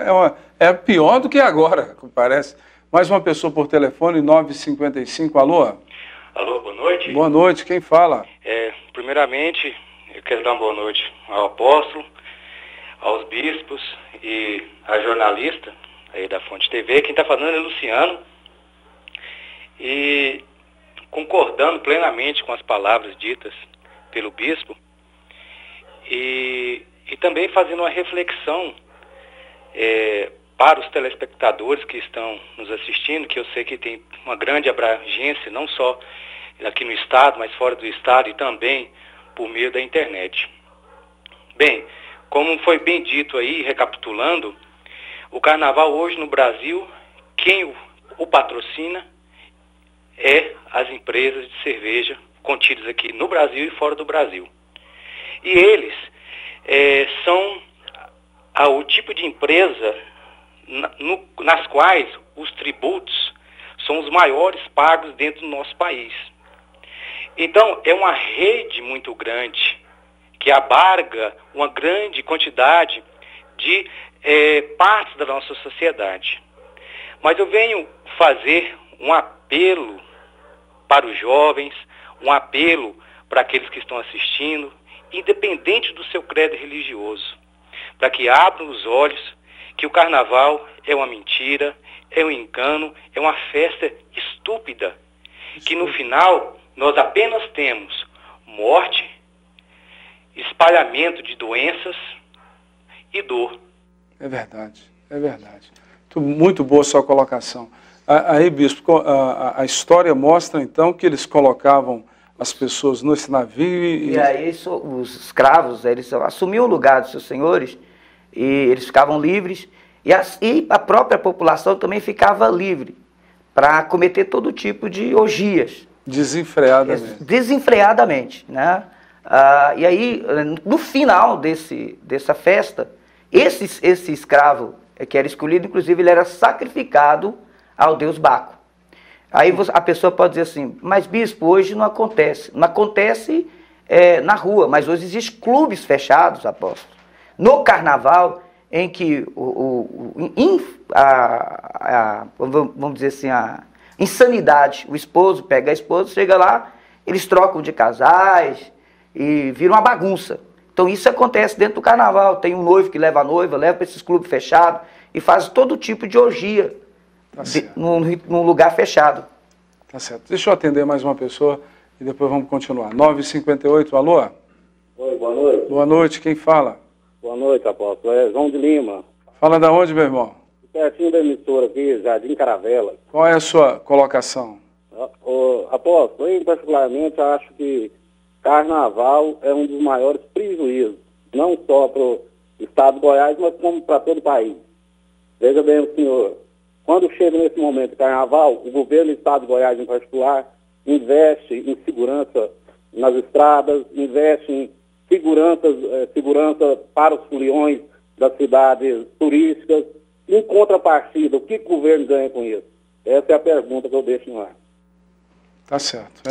é pior do que agora, parece. Mais uma pessoa por telefone, 955, alô? Alô, boa noite. Boa noite, quem fala? Primeiramente, eu quero dar uma boa noite ao apóstolo, aos bispos e à jornalista aí da Fonte TV. Quem está falando é Luciano. E concordando plenamente com as palavras ditas pelo bispo e também fazendo uma reflexão para os telespectadores que estão nos assistindo, que eu sei que tem uma grande abrangência, não só aqui no estado, mas fora do estado e também por meio da internet. Bem, como foi bem dito aí, recapitulando, o carnaval hoje no Brasil, quem o patrocina é as empresas de cerveja contidas aqui no Brasil e fora do Brasil. E eles são o tipo de empresa nas quais os tributos são os maiores pagos dentro do nosso país. Então, é uma rede muito grande que abarca uma grande quantidade de partes da nossa sociedade. Mas eu venho fazer um apelo para os jovens, um apelo para aqueles que estão assistindo, independente do seu credo religioso, para que abram os olhos que o carnaval é uma mentira, é um engano, é uma festa estúpida, que no final nós apenas temos morte, espalhamento de doenças e dor. É verdade, é verdade. Muito boa sua colocação. Aí, bispo, a história mostra então que eles colocavam as pessoas nesse navio e aí os escravos, eles assumiam o lugar dos seus senhores e eles ficavam livres e a própria população também ficava livre para cometer todo tipo de orgias. Desenfreadamente. Desenfreadamente, né? E aí, no final dessa festa, esse escravo que era escolhido, inclusive, ele era sacrificado ao deus Baco. Aí a pessoa pode dizer assim, mas bispo, hoje não acontece. Não acontece na rua, mas hoje existem clubes fechados, apóstolo. No carnaval, em que vamos dizer assim, a insanidade, o esposo pega a esposa, chega lá, eles trocam de casais e vira uma bagunça. Então isso acontece dentro do carnaval. Tem um noivo que leva a noiva, leva para esses clubes fechados e faz todo tipo de orgia num lugar fechado. Tá certo. Deixa eu atender mais uma pessoa e depois vamos continuar. 9h58, alô? Oi, boa noite. Boa noite, quem fala? Boa noite, apóstolo. É João de Lima. Fala da onde, meu irmão? Pertinho da emissora aqui, Jardim Caravela. Qual é a sua colocação? Apóstolo, eu particularmente acho que carnaval é um dos maiores prejuízos, não só para o estado de Goiás, mas como para todo o país. Veja bem, senhor, quando chega nesse momento de carnaval, o governo do estado de Goiás em particular investe em segurança nas estradas, investe em segurança para os foliões das cidades turísticas. Em contrapartida, o que o governo ganha com isso? Essa é a pergunta que eu deixo no ar. Tá certo.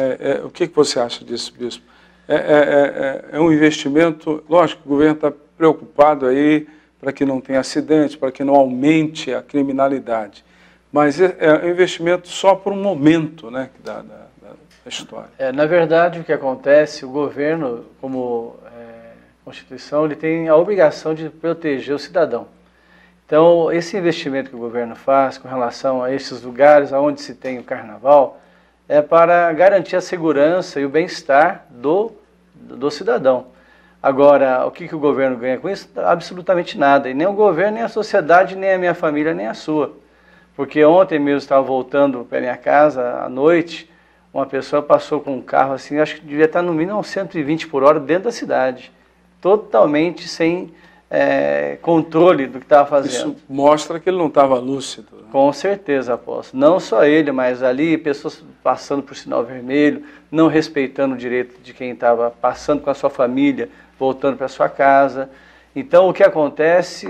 O que você acha disso, bispo? É um investimento, lógico que o governo está preocupado aí para que não tenha acidente, para que não aumente a criminalidade, mas é um investimento só por um momento, né, da história. Na verdade, o que acontece, o governo, como Constituição, ele tem a obrigação de proteger o cidadão. Então, esse investimento que o governo faz com relação a esses lugares onde se tem o carnaval, é para garantir a segurança e o bem-estar do cidadão. Agora, o que o governo ganha com isso? Absolutamente nada. E nem o governo, nem a sociedade, nem a minha família, nem a sua. Porque ontem mesmo estava voltando para minha casa, à noite, uma pessoa passou com um carro assim, acho que devia estar no mínimo a 120 por hora dentro da cidade. Totalmente sem controle do que estava fazendo. Isso mostra que ele não estava lúcido. Né? Com certeza, apóstolo. Não só ele, mas ali pessoas passando por sinal vermelho, não respeitando o direito de quem estava passando com a sua família, voltando para sua casa. Então, o que acontece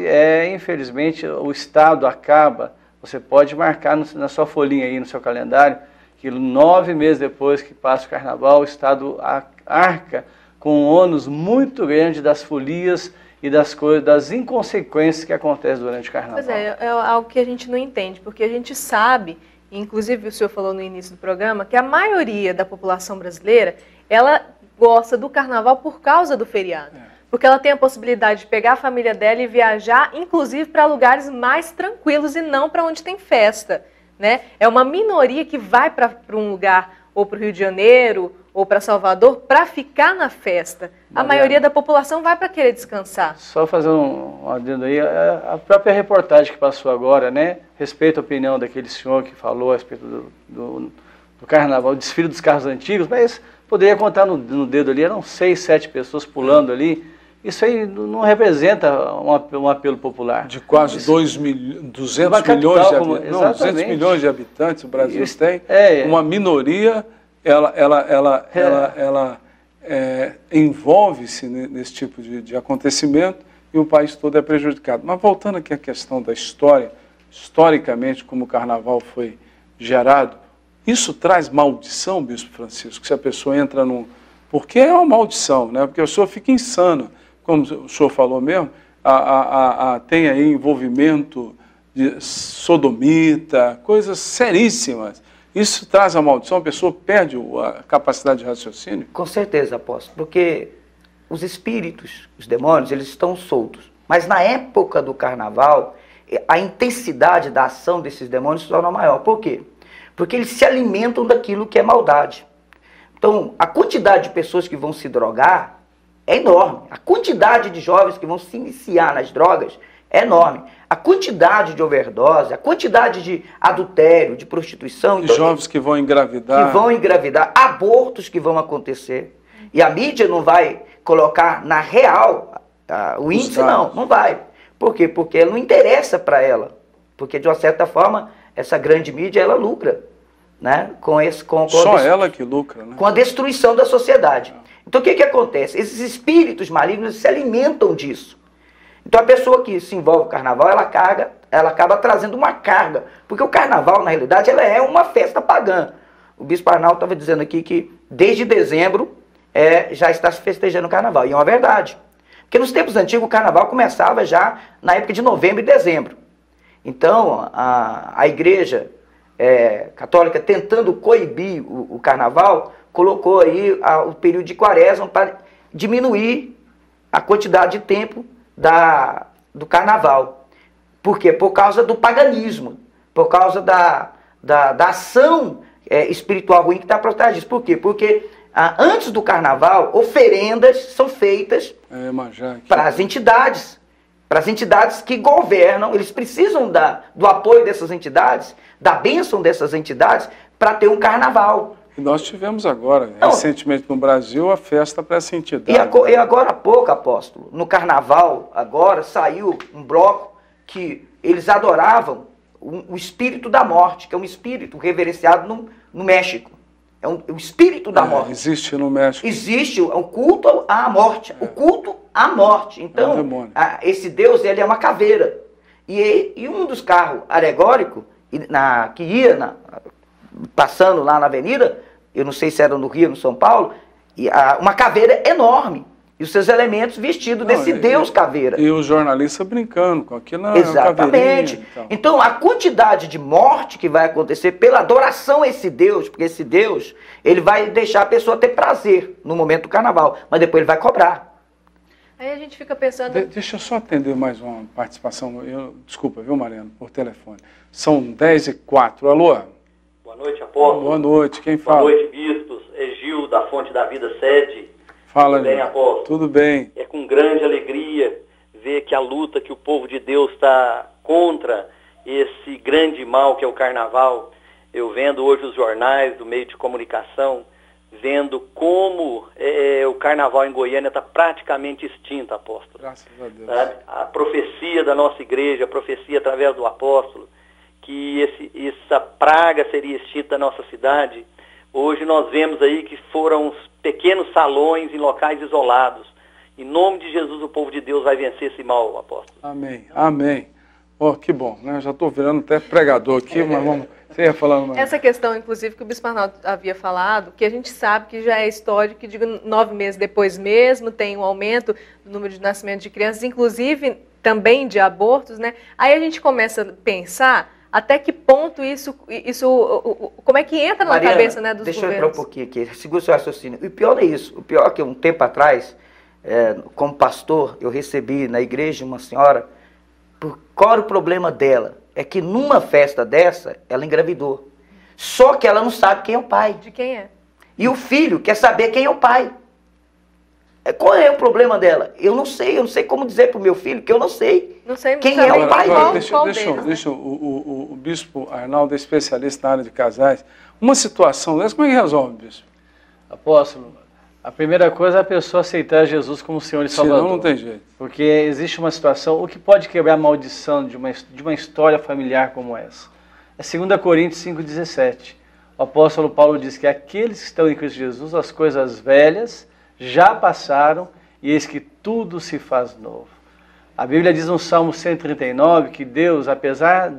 infelizmente, o Estado acaba, você pode marcar na sua folhinha aí, no seu calendário, que 9 meses depois que passa o carnaval, o Estado arca com um ônus muito grande das folias e das inconsequências que acontecem durante o carnaval. Pois é algo que a gente não entende, porque a gente sabe, inclusive o senhor falou no início do programa, que a maioria da população brasileira, ela gosta do carnaval por causa do feriado. Porque ela tem a possibilidade de pegar a família dela e viajar, inclusive para lugares mais tranquilos e não para onde tem festa. Né? É uma minoria que vai para um lugar, ou para o Rio de Janeiro, ou para Salvador, para ficar na festa. A maioria da população vai para querer descansar. Só fazer um adendo aí, a própria reportagem que passou agora, né? Respeito a opinião daquele senhor que falou a respeito do carnaval, o desfile dos carros antigos, mas poderia contar no dedo ali, eram 6, 7 pessoas pulando ali. Isso aí não representa um apelo popular. De quase 200 milhões de habitantes, o Brasil tem. Uma minoria, ela envolve-se nesse tipo de acontecimento e o país todo é prejudicado. Mas voltando aqui à questão da história, historicamente, como o carnaval foi gerado, isso traz maldição, Bispo Francisco, se a pessoa entra num... Porque é uma maldição, né? Porque a pessoa fica insana. Como o senhor falou mesmo, tem aí envolvimento de sodomita, coisas seríssimas. Isso traz a maldição, a pessoa perde a capacidade de raciocínio? Com certeza, apóstolo, porque os espíritos, os demônios, eles estão soltos. Mas na época do carnaval, a intensidade da ação desses demônios se torna maior. Por quê? Porque eles se alimentam daquilo que é maldade. Então, a quantidade de pessoas que vão se drogar é enorme. A quantidade de jovens que vão se iniciar nas drogas é enorme. A quantidade de overdose, a quantidade de adultério, de prostituição... Então, jovens que vão engravidar. Que vão engravidar, abortos que vão acontecer. E a mídia não vai colocar na real o índice, não vai. Por quê? Porque não interessa para ela. Porque, de uma certa forma, essa grande mídia, ela lucra. Né? Só ela que lucra, né? Com a destruição da sociedade. Então o que que acontece? Esses espíritos malignos se alimentam disso. Então a pessoa que se envolve com o carnaval, ela acaba trazendo uma carga, porque o carnaval, na realidade, ela é uma festa pagã. O bispo Arnaldo estava dizendo aqui que desde dezembro já está se festejando o carnaval, e é uma verdade. Porque nos tempos antigos o carnaval começava já na época de novembro e dezembro. Então a igreja católica, tentando coibir o carnaval, colocou aí o período de quaresma para diminuir a quantidade de tempo do carnaval. Por quê? Por causa do paganismo, por causa da ação espiritual ruim que está por trás disso. Por quê? Porque antes do carnaval, oferendas são feitas para as entidades que governam. Eles precisam do apoio dessas entidades, da bênção dessas entidades, para ter um carnaval. E nós tivemos agora, recentemente no Brasil, a festa para essa entidade. E agora há pouco, apóstolo, no carnaval, agora saiu um bloco que eles adoravam o espírito da morte, que é um espírito reverenciado no México. É o espírito da morte. Existe no México. Existe o culto à morte. O culto à morte. Então, esse Deus, ele é uma caveira. E um dos carros alegóricos, que ia passando lá na avenida, eu não sei se era no Rio ou no São Paulo, uma caveira enorme. E os seus elementos vestidos desse Deus caveira. E os jornalistas brincando com aquilo na Exatamente. Então, a quantidade de morte que vai acontecer pela adoração a esse Deus, porque esse Deus, ele vai deixar a pessoa ter prazer no momento do carnaval, mas depois ele vai cobrar. Aí a gente fica pensando... Deixa eu só atender mais uma participação. Desculpa, viu, Mariano, por telefone. São 10h04. Alô? Boa noite, apóstolo. Boa noite, quem fala? Boa noite, bispos. É Gil, da Fonte da Vida Sede. Fala, Tudo bem, apóstolo? Tudo bem. É com grande alegria ver que a luta que o povo de Deus está contra esse grande mal que é o carnaval. Eu vendo hoje os jornais do meio de comunicação, vendo como o carnaval em Goiânia está praticamente extinto, apóstolo. Graças a Deus. Sabe? A profecia da nossa igreja, a profecia através do apóstolo, que essa praga seria extinta da nossa cidade. Hoje nós vemos aí que foram pequenos salões em locais isolados. Em nome de Jesus, o povo de Deus vai vencer esse mal, apóstolo. Amém, amém. Oh, que bom, né? Já estou virando até pregador aqui, mas vamos... Você ia falando mais. Essa questão, inclusive, que o Bispo Arnaldo havia falado, que a gente sabe que já é histórico, que digo 9 meses depois mesmo, tem um aumento do número de nascimentos de crianças, inclusive também de abortos, né? Aí a gente começa a pensar até que ponto isso como é que entra na cabeça, né, dos deixa governos. Eu entrar um pouquinho aqui, segura o seu raciocínio. E o pior é isso, o pior é que um tempo atrás, como pastor, eu recebi na igreja uma senhora, qual era o problema dela? É que numa festa dessa, ela engravidou. Só que ela não sabe quem é o pai. De quem é? E o filho quer saber quem é o pai. Qual é o problema dela? Eu não sei como dizer para o meu filho que eu não sei quem é o pai dele. Deixa o bispo Arnaldo é especialista na área de casais. Uma situação dessa, como é que resolve, bispo? Apóstolo, a primeira coisa é a pessoa aceitar Jesus como Senhor e Salvador. Senão não tem jeito. Porque existe uma situação, o que pode quebrar a maldição de uma história familiar como essa? É 2 Coríntios 5,17. O apóstolo Paulo diz que aqueles que estão em Cristo Jesus, as coisas velhas já passaram e eis que tudo se faz novo. A Bíblia diz no Salmo 139 que Deus, apesar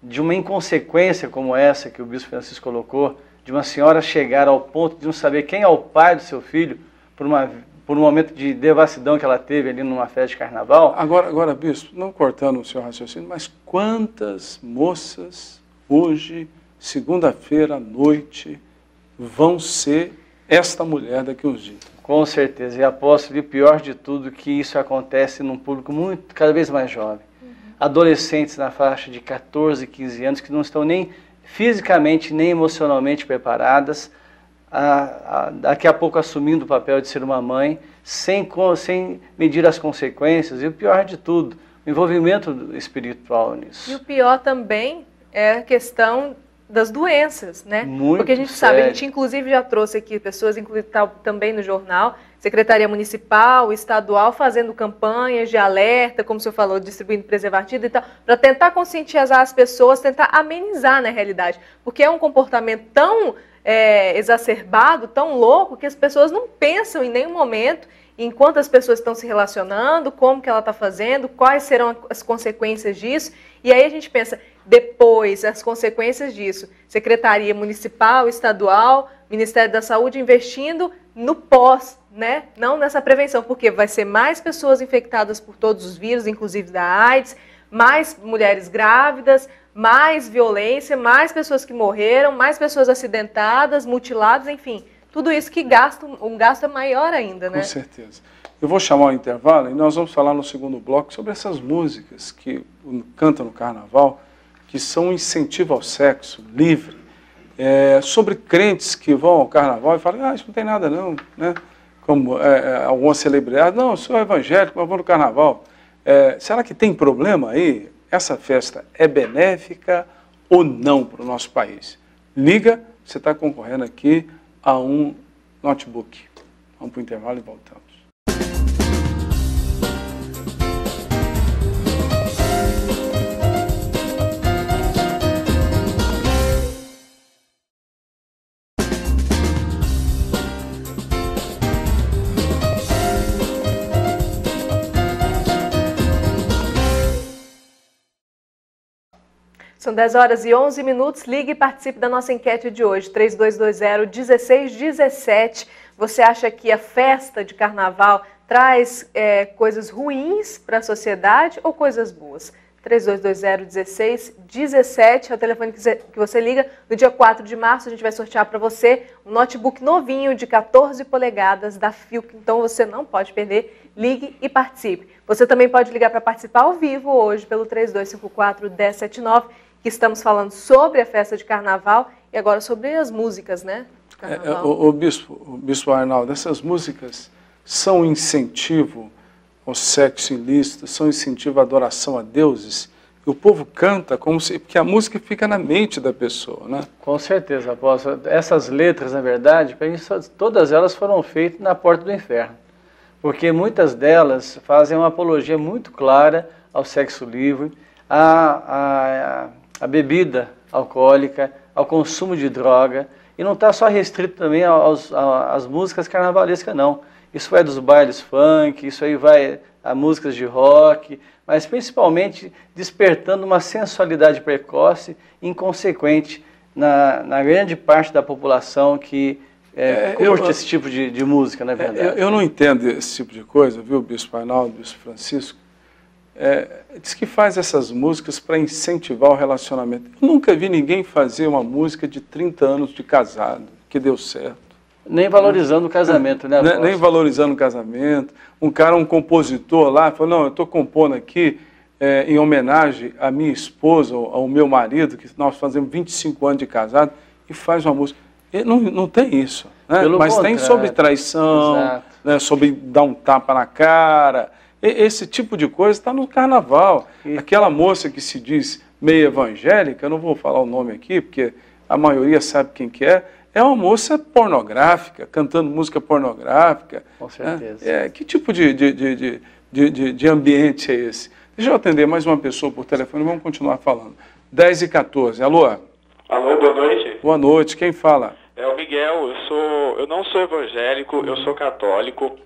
de uma inconsequência como essa que o bispo Francisco colocou, de uma senhora chegar ao ponto de não saber quem é o pai do seu filho, por um momento de devassidão que ela teve ali numa festa de carnaval. Agora, bispo, não cortando o seu raciocínio, mas quantas moças hoje, segunda-feira à noite, vão ser esta mulher daqui a uns dias? Com certeza, e apóstolo, e o pior de tudo, que isso acontece num público cada vez mais jovem. Adolescentes na faixa de 14, 15 anos, que não estão nem fisicamente, nem emocionalmente preparadas, daqui a pouco assumindo o papel de ser uma mãe, sem medir as consequências, e o pior de tudo, o envolvimento espiritual nisso. E o pior também é a questão das doenças, né? Muito porque a gente sabe, a gente inclusive já trouxe aqui pessoas, inclusive também no jornal, Secretaria Municipal, Estadual, fazendo campanhas de alerta, como o senhor falou, distribuindo preservativo e tal, para tentar conscientizar as pessoas, tentar amenizar na realidade, porque é um comportamento tão exacerbado, tão louco, que as pessoas não pensam em nenhum momento enquanto as pessoas estão se relacionando, como que ela está fazendo, quais serão as consequências disso. E aí a gente pensa, depois, as consequências disso, Secretaria Municipal, Estadual, Ministério da Saúde investindo no pós, né? Não nessa prevenção, porque vai ser mais pessoas infectadas por todos os vírus, inclusive da AIDS, mais mulheres grávidas, mais violência, mais pessoas que morreram, mais pessoas acidentadas, mutiladas, enfim, tudo isso que um gasto é maior ainda, né? Com certeza. Eu vou chamar o intervalo e nós vamos falar no segundo bloco sobre essas músicas que cantam no carnaval, que são um incentivo ao sexo livre, sobre crentes que vão ao carnaval e falam, isso não tem nada não, né? Como alguma celebridade, não, eu sou evangélico, mas vou no carnaval. Será que tem problema aí? Essa festa é benéfica ou não para o nosso país? Liga, você está concorrendo aqui a um notebook. Vamos para o intervalo e voltamos. São 10 horas e 11 minutos. Ligue e participe da nossa enquete de hoje, 3220-1617. Você acha que a festa de carnaval traz coisas ruins para a sociedade ou coisas boas? 3220-1617 é o telefone que você liga. No dia 4 de março a gente vai sortear para você um notebook novinho de 14 polegadas da Philco. Então você não pode perder. Ligue e participe. Você também pode ligar para participar ao vivo hoje pelo 3254-1079. Que estamos falando sobre a festa de carnaval e agora sobre as músicas, né? O Bispo Arnaldo, essas músicas são incentivo ao sexo ilícito, são incentivo à adoração a deuses? E o povo canta como se... porque a música fica na mente da pessoa, né? Com certeza, apóstolo. Essas letras, na verdade, para mim, todas elas foram feitas na porta do inferno. Porque muitas delas fazem uma apologia muito clara ao sexo livre, a bebida alcoólica, ao consumo de droga, e não está só restrito também às músicas carnavalescas, não. Isso vai dos bailes funk, isso aí vai a músicas de rock, mas principalmente despertando uma sensualidade precoce e inconsequente na grande parte da população que curte esse tipo de música, na verdade. Eu não entendo esse tipo de coisa, viu, Bispo Arnaldo, Bispo Francisco? Diz que faz essas músicas para incentivar o relacionamento. Eu nunca vi ninguém fazer uma música de 30 anos de casado, que deu certo. Nem valorizando o casamento, né? Nem valorizando o casamento. Um compositor lá, falou, não, eu estou compondo aqui em homenagem à minha esposa, ao meu marido, que nós fazemos 25 anos de casado, e faz uma música. Não tem isso, né? Mas tem sobre traição, né? Sobre dar um tapa na cara. Esse tipo de coisa está no carnaval. Aquela moça que se diz meio evangélica, eu não vou falar o nome aqui, porque a maioria sabe quem que é uma moça pornográfica, cantando música pornográfica. Com certeza. Que tipo de ambiente é esse? Deixa eu atender mais uma pessoa por telefone, vamos continuar falando. 10h14, alô? Alô, boa noite. Boa noite, quem fala? É o Miguel, eu não sou evangélico, eu sou católico.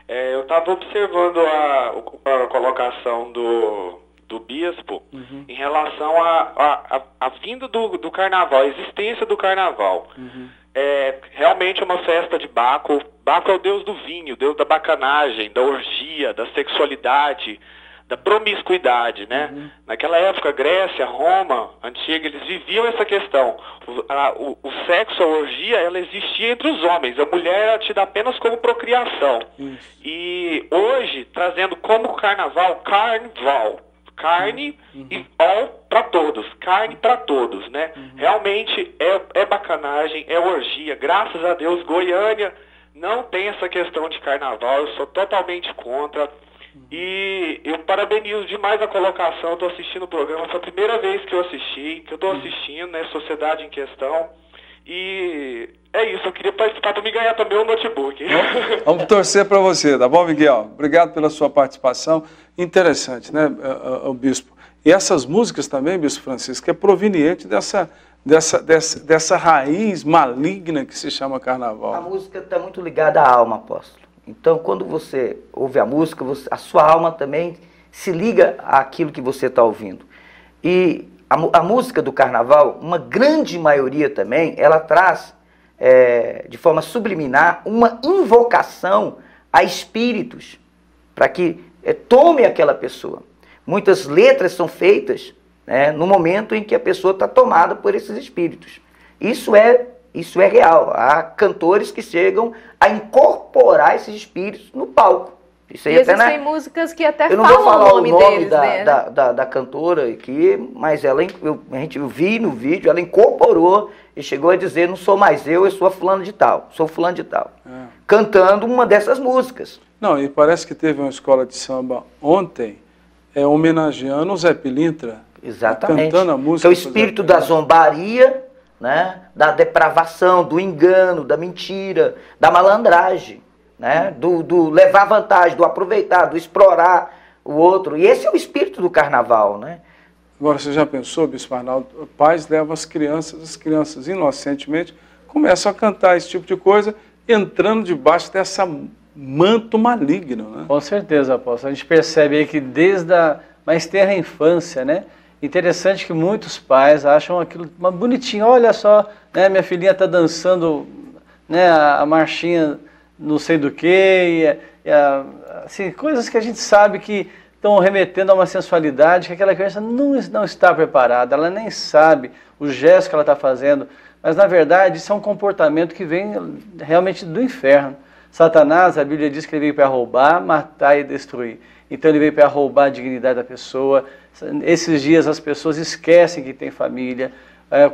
Eu estava observando a colocação do bispo em relação à vinda do carnaval, a existência do carnaval. Realmente é uma festa de Baco. Baco é o deus do vinho, deus da bacanagem, da orgia, da sexualidade, da promiscuidade, né? Naquela época, Grécia, Roma, antiga, eles viviam essa questão. O sexo, a orgia, ela existia entre os homens. A mulher era tida apenas como procriação. E hoje, trazendo como carnaval, carne e all para todos, carne para todos, né? Realmente é bacanagem, é orgia. Graças a Deus, Goiânia não tem essa questão de carnaval. Eu sou totalmente contra. E eu parabenizo demais a colocação. Eu estou assistindo o programa, foi a primeira vez que eu assisti, que eu estou assistindo, né? Sociedade em Questão. E é isso, eu queria participar para me ganhar também um notebook. Vamos torcer para você, tá bom, Miguel? Obrigado pela sua participação. Interessante, né, o bispo? E essas músicas também, Bispo Francisco, é proveniente dessa raiz maligna que se chama carnaval? A música está muito ligada à alma, apóstolo. Então, quando você ouve a música, a sua alma também se liga àquilo que você está ouvindo. E a música do carnaval, uma grande maioria também, ela traz, de forma subliminar, uma invocação a espíritos, para que tome aquela pessoa. Muitas letras são feitas, né, no momento em que a pessoa está tomada por esses espíritos. Isso é real. Há cantores que chegam a incorporar esses espíritos no palco. Isso aí e até, existem músicas que até eu não falam vou falar o nome deles, da cantora aqui, mas a gente vi no vídeo, ela incorporou e chegou a dizer, não sou mais eu sou a fulano de tal, sou fulano de tal. Cantando uma dessas músicas. Não, e parece que teve uma escola de samba ontem, homenageando o Zé Pilintra. Exatamente. Cantando a música. Que é o espírito da zombaria, né, da depravação, do engano, da mentira, da malandragem, né, do levar vantagem, do aproveitar, do explorar o outro. E esse é o espírito do carnaval, né? Agora, você já pensou, Bispo Arnaldo, pais levam as crianças inocentemente começam a cantar esse tipo de coisa, entrando debaixo dessa manto maligno, né? Com certeza, apóstolo. A gente percebe aí que desde a mais tenra infância, né? Interessante que muitos pais acham aquilo bonitinho. Olha só, né, minha filhinha está dançando, né, a marchinha não sei do que, assim, coisas que a gente sabe que estão remetendo a uma sensualidade que aquela criança não está preparada, ela nem sabe o gesto que ela está fazendo, mas na verdade isso é um comportamento que vem realmente do inferno. Satanás, a Bíblia diz que ele veio para roubar, matar e destruir. Então ele veio para roubar a dignidade da pessoa. Esses dias as pessoas esquecem que tem família.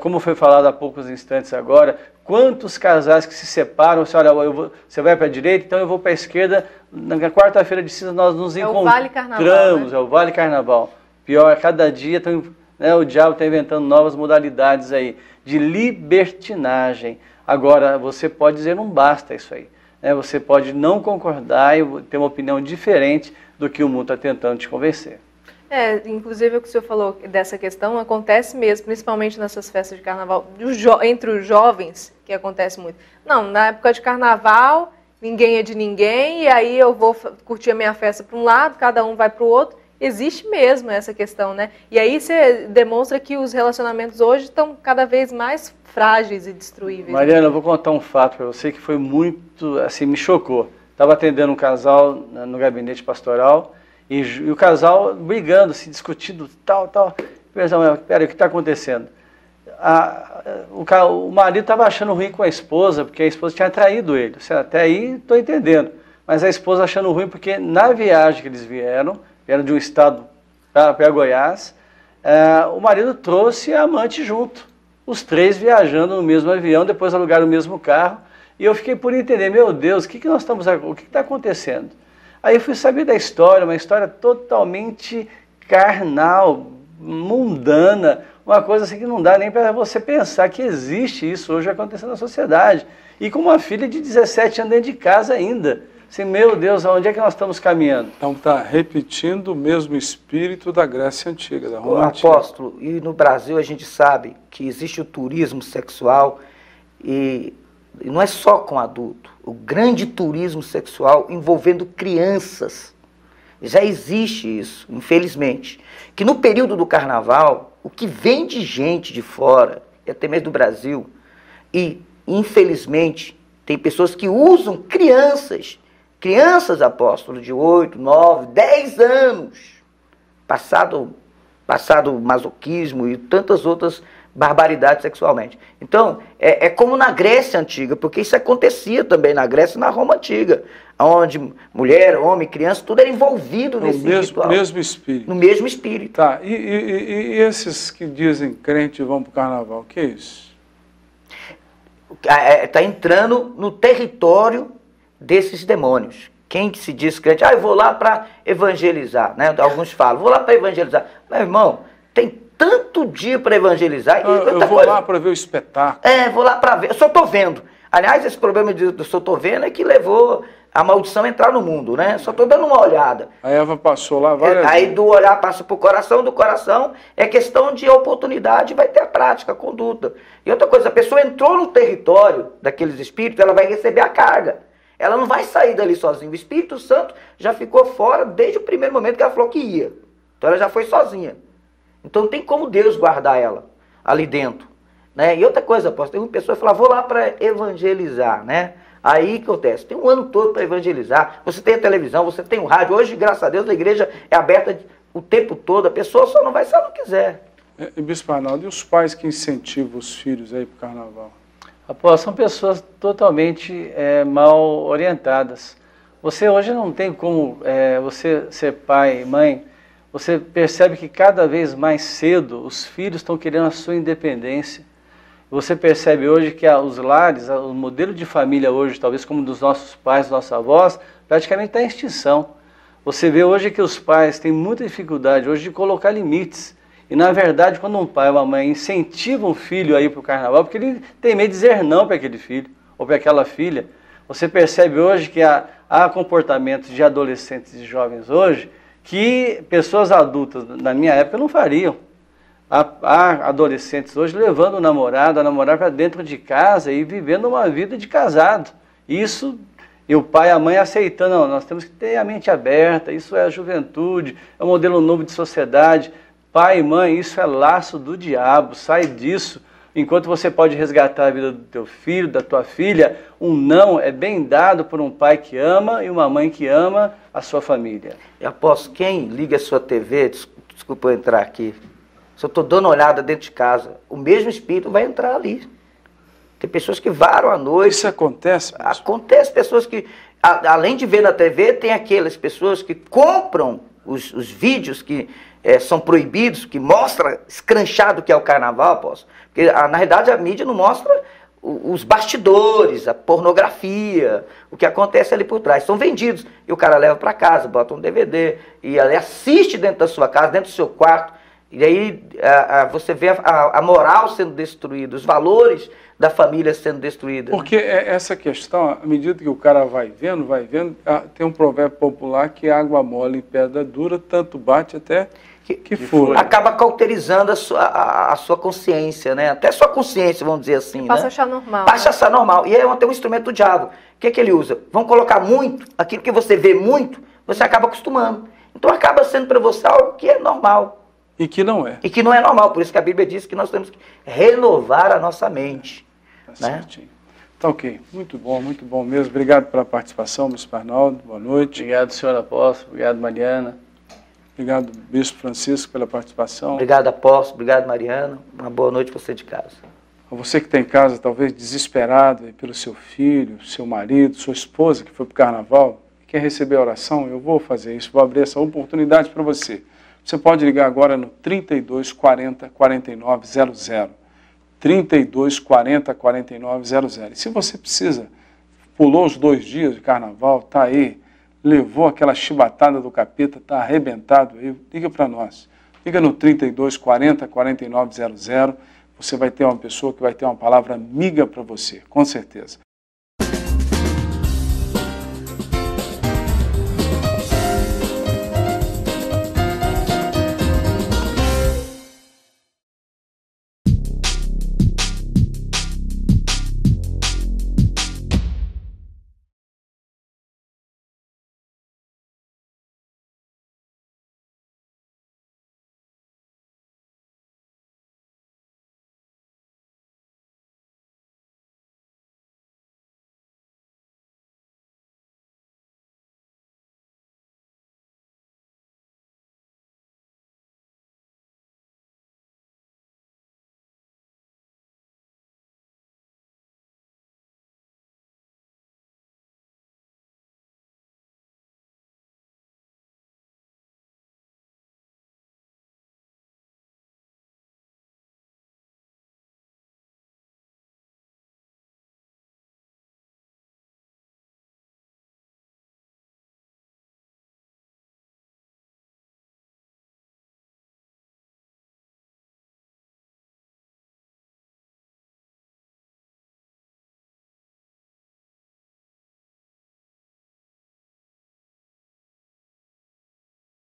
Como foi falado há poucos instantes agora, quantos casais que se separam, você olha, você vai para a direita, então eu vou para a esquerda, na quarta-feira de cinza nós nos encontramos. É o Vale Carnaval, né? É o Vale Carnaval. Pior, cada dia né, o diabo está inventando novas modalidades aí, de libertinagem. Agora, você pode dizer, não basta isso aí. Você pode não concordar e ter uma opinião diferente do que o mundo está tentando te convencer. Inclusive o que o senhor falou dessa questão acontece mesmo, principalmente nessas festas de carnaval, entre os jovens, que acontece muito. Não, na época de carnaval, ninguém é de ninguém, e aí eu vou curtir a minha festa para um lado, cada um vai para o outro. Existe mesmo essa questão, né? E aí você demonstra que os relacionamentos hoje estão cada vez mais frágeis e destruíveis. Mariana, eu vou contar um fato para você que foi muito, assim, me chocou. Estava atendendo um casal no gabinete pastoral e o casal brigando, se discutindo, tal. Peraí, o que está acontecendo? O marido estava achando ruim com a esposa, porque a esposa tinha traído ele. Até aí estou entendendo. Mas a esposa achando ruim porque na viagem que eles vieram de um estado para Goiás, o marido trouxe a amante junto. Os três viajando no mesmo avião, depois alugaram o mesmo carro. E eu fiquei por entender, meu Deus, o que está acontecendo? Aí eu fui saber da história, uma história totalmente carnal, mundana, uma coisa assim que não dá nem para você pensar que existe isso hoje acontecendo na sociedade. E com uma filha de 17 anos dentro de casa ainda. Assim, meu Deus, aonde é que nós estamos caminhando? Então está repetindo o mesmo espírito da Grécia Antiga, da Roma Antiga. Apóstolo, e no Brasil a gente sabe que existe o turismo sexual e não é só com adulto. O grande turismo sexual envolvendo crianças. Já existe isso, infelizmente. Que no período do carnaval, o que vem de gente de fora, e até mesmo do Brasil, e infelizmente tem pessoas que usam crianças, apóstolo, de 8, 9, 10 anos, passado masoquismo e tantas outras barbaridades sexualmente. Então, é como na Grécia Antiga, porque isso acontecia também na Grécia e na Roma Antiga, onde mulher, homem, criança, tudo era envolvido nesse ritual. No mesmo espírito. No mesmo espírito. Tá, e esses que dizem crente vão para o carnaval, o que é isso? Está entrando no território desses demônios. Quem que se diz crente, eu vou lá para evangelizar, né? Alguns falam, vou lá para evangelizar. Meu irmão, tem tanto dia para evangelizar. Eu vou lá para ver o espetáculo. Vou lá para ver. Eu só estou vendo. Aliás, esse problema do só estou vendo é que levou a maldição entrar no mundo, né? Só estou dando uma olhada. A Eva passou lá várias Aí do olhar passa para o coração, do coração é questão de oportunidade, vai ter a prática, a conduta. E outra coisa, a pessoa entrou no território daqueles espíritos, ela vai receber a carga. Ela não vai sair dali sozinha. O Espírito Santo já ficou fora desde o primeiro momento que ela falou que ia. Então ela já foi sozinha. Então não tem como Deus guardar ela ali dentro, né? E outra coisa, apóstolo, tem uma pessoa que fala, vou lá para evangelizar, né? Aí o que acontece? Tem um ano todo para evangelizar, você tem a televisão, você tem o rádio, hoje, graças a Deus, a igreja é aberta o tempo todo, a pessoa só não vai se ela não quiser. Bispo Arnaldo, e os pais que incentivam os filhos aí para o carnaval? Após, são pessoas totalmente mal orientadas. Você hoje não tem como você ser pai e mãe, você percebe que cada vez mais cedo os filhos estão querendo a sua independência. Você percebe hoje que os lares, o modelo de família hoje, talvez como dos nossos pais, dos nossos avós, praticamente está em extinção. Você vê hoje que os pais têm muita dificuldade hoje de colocar limites. E na verdade, quando um pai ou uma mãe incentiva um filho a ir para o carnaval, porque ele tem medo de dizer não para aquele filho ou para aquela filha, você percebe hoje que há comportamentos de adolescentes e jovens hoje que pessoas adultas na minha época não fariam. Há adolescentes hoje levando o namorado, a namorada para dentro de casa e vivendo uma vida de casado. Isso, e o pai e a mãe aceitando, não, nós temos que ter a mente aberta, isso é a juventude, é um modelo novo de sociedade. Pai e mãe, isso é laço do diabo, sai disso. Enquanto você pode resgatar a vida do teu filho, da tua filha, um não é bem dado por um pai que ama e uma mãe que ama a sua família. E após quem liga a sua TV, desculpa eu entrar aqui, se eu estou dando uma olhada dentro de casa, o mesmo espírito vai entrar ali. Tem pessoas que varam à noite. Isso acontece? Mesmo? Acontece, pessoas que, além de ver na TV, tem aquelas pessoas que compram os vídeos que são proibidos, que mostra escranchado que é o carnaval, apóstolo. Porque, na realidade, a mídia não mostra os bastidores, a pornografia, o que acontece ali por trás. São vendidos. E o cara leva para casa, bota um DVD, e ele assiste dentro da sua casa, dentro do seu quarto. E aí você vê a moral sendo destruída, os valores da família sendo destruídos. Porque essa questão, à medida que o cara vai vendo, tem um provérbio popular que água mole em pedra dura, tanto bate até que fura. Acaba cauterizando a sua consciência, né? Até a sua consciência, vamos dizer assim. Passa a achar normal. Passa a achar normal. E é até um instrumento do diabo. O que é que ele usa? Vão colocar muito, aquilo que você vê muito, você acaba acostumando. Então acaba sendo para você algo que é normal. E que não é. E que não é normal. Por isso que a Bíblia diz que nós temos que renovar a nossa mente. Tá certinho. Tá ok. Muito bom mesmo. Obrigado pela participação, Bispo Arnaldo. Boa noite. Obrigado, senhor apóstolo. Obrigado, Mariana. Obrigado, Bispo Francisco, pela participação. Obrigado, apóstolo. Obrigado, Mariana. Uma boa noite para você de casa. A você que está em casa, talvez desesperado pelo seu filho, seu marido, sua esposa que foi para o carnaval, quer receber a oração, eu vou fazer isso, vou abrir essa oportunidade para você. Você pode ligar agora no 32 40 49 00. 32 40 49 00. E se você precisa, pulou os 2 dias de carnaval, está aí, levou aquela chibatada do capeta, está arrebentado aí, liga para nós. Liga no 32 40 49 00. Você vai ter uma pessoa que vai ter uma palavra amiga para você, com certeza.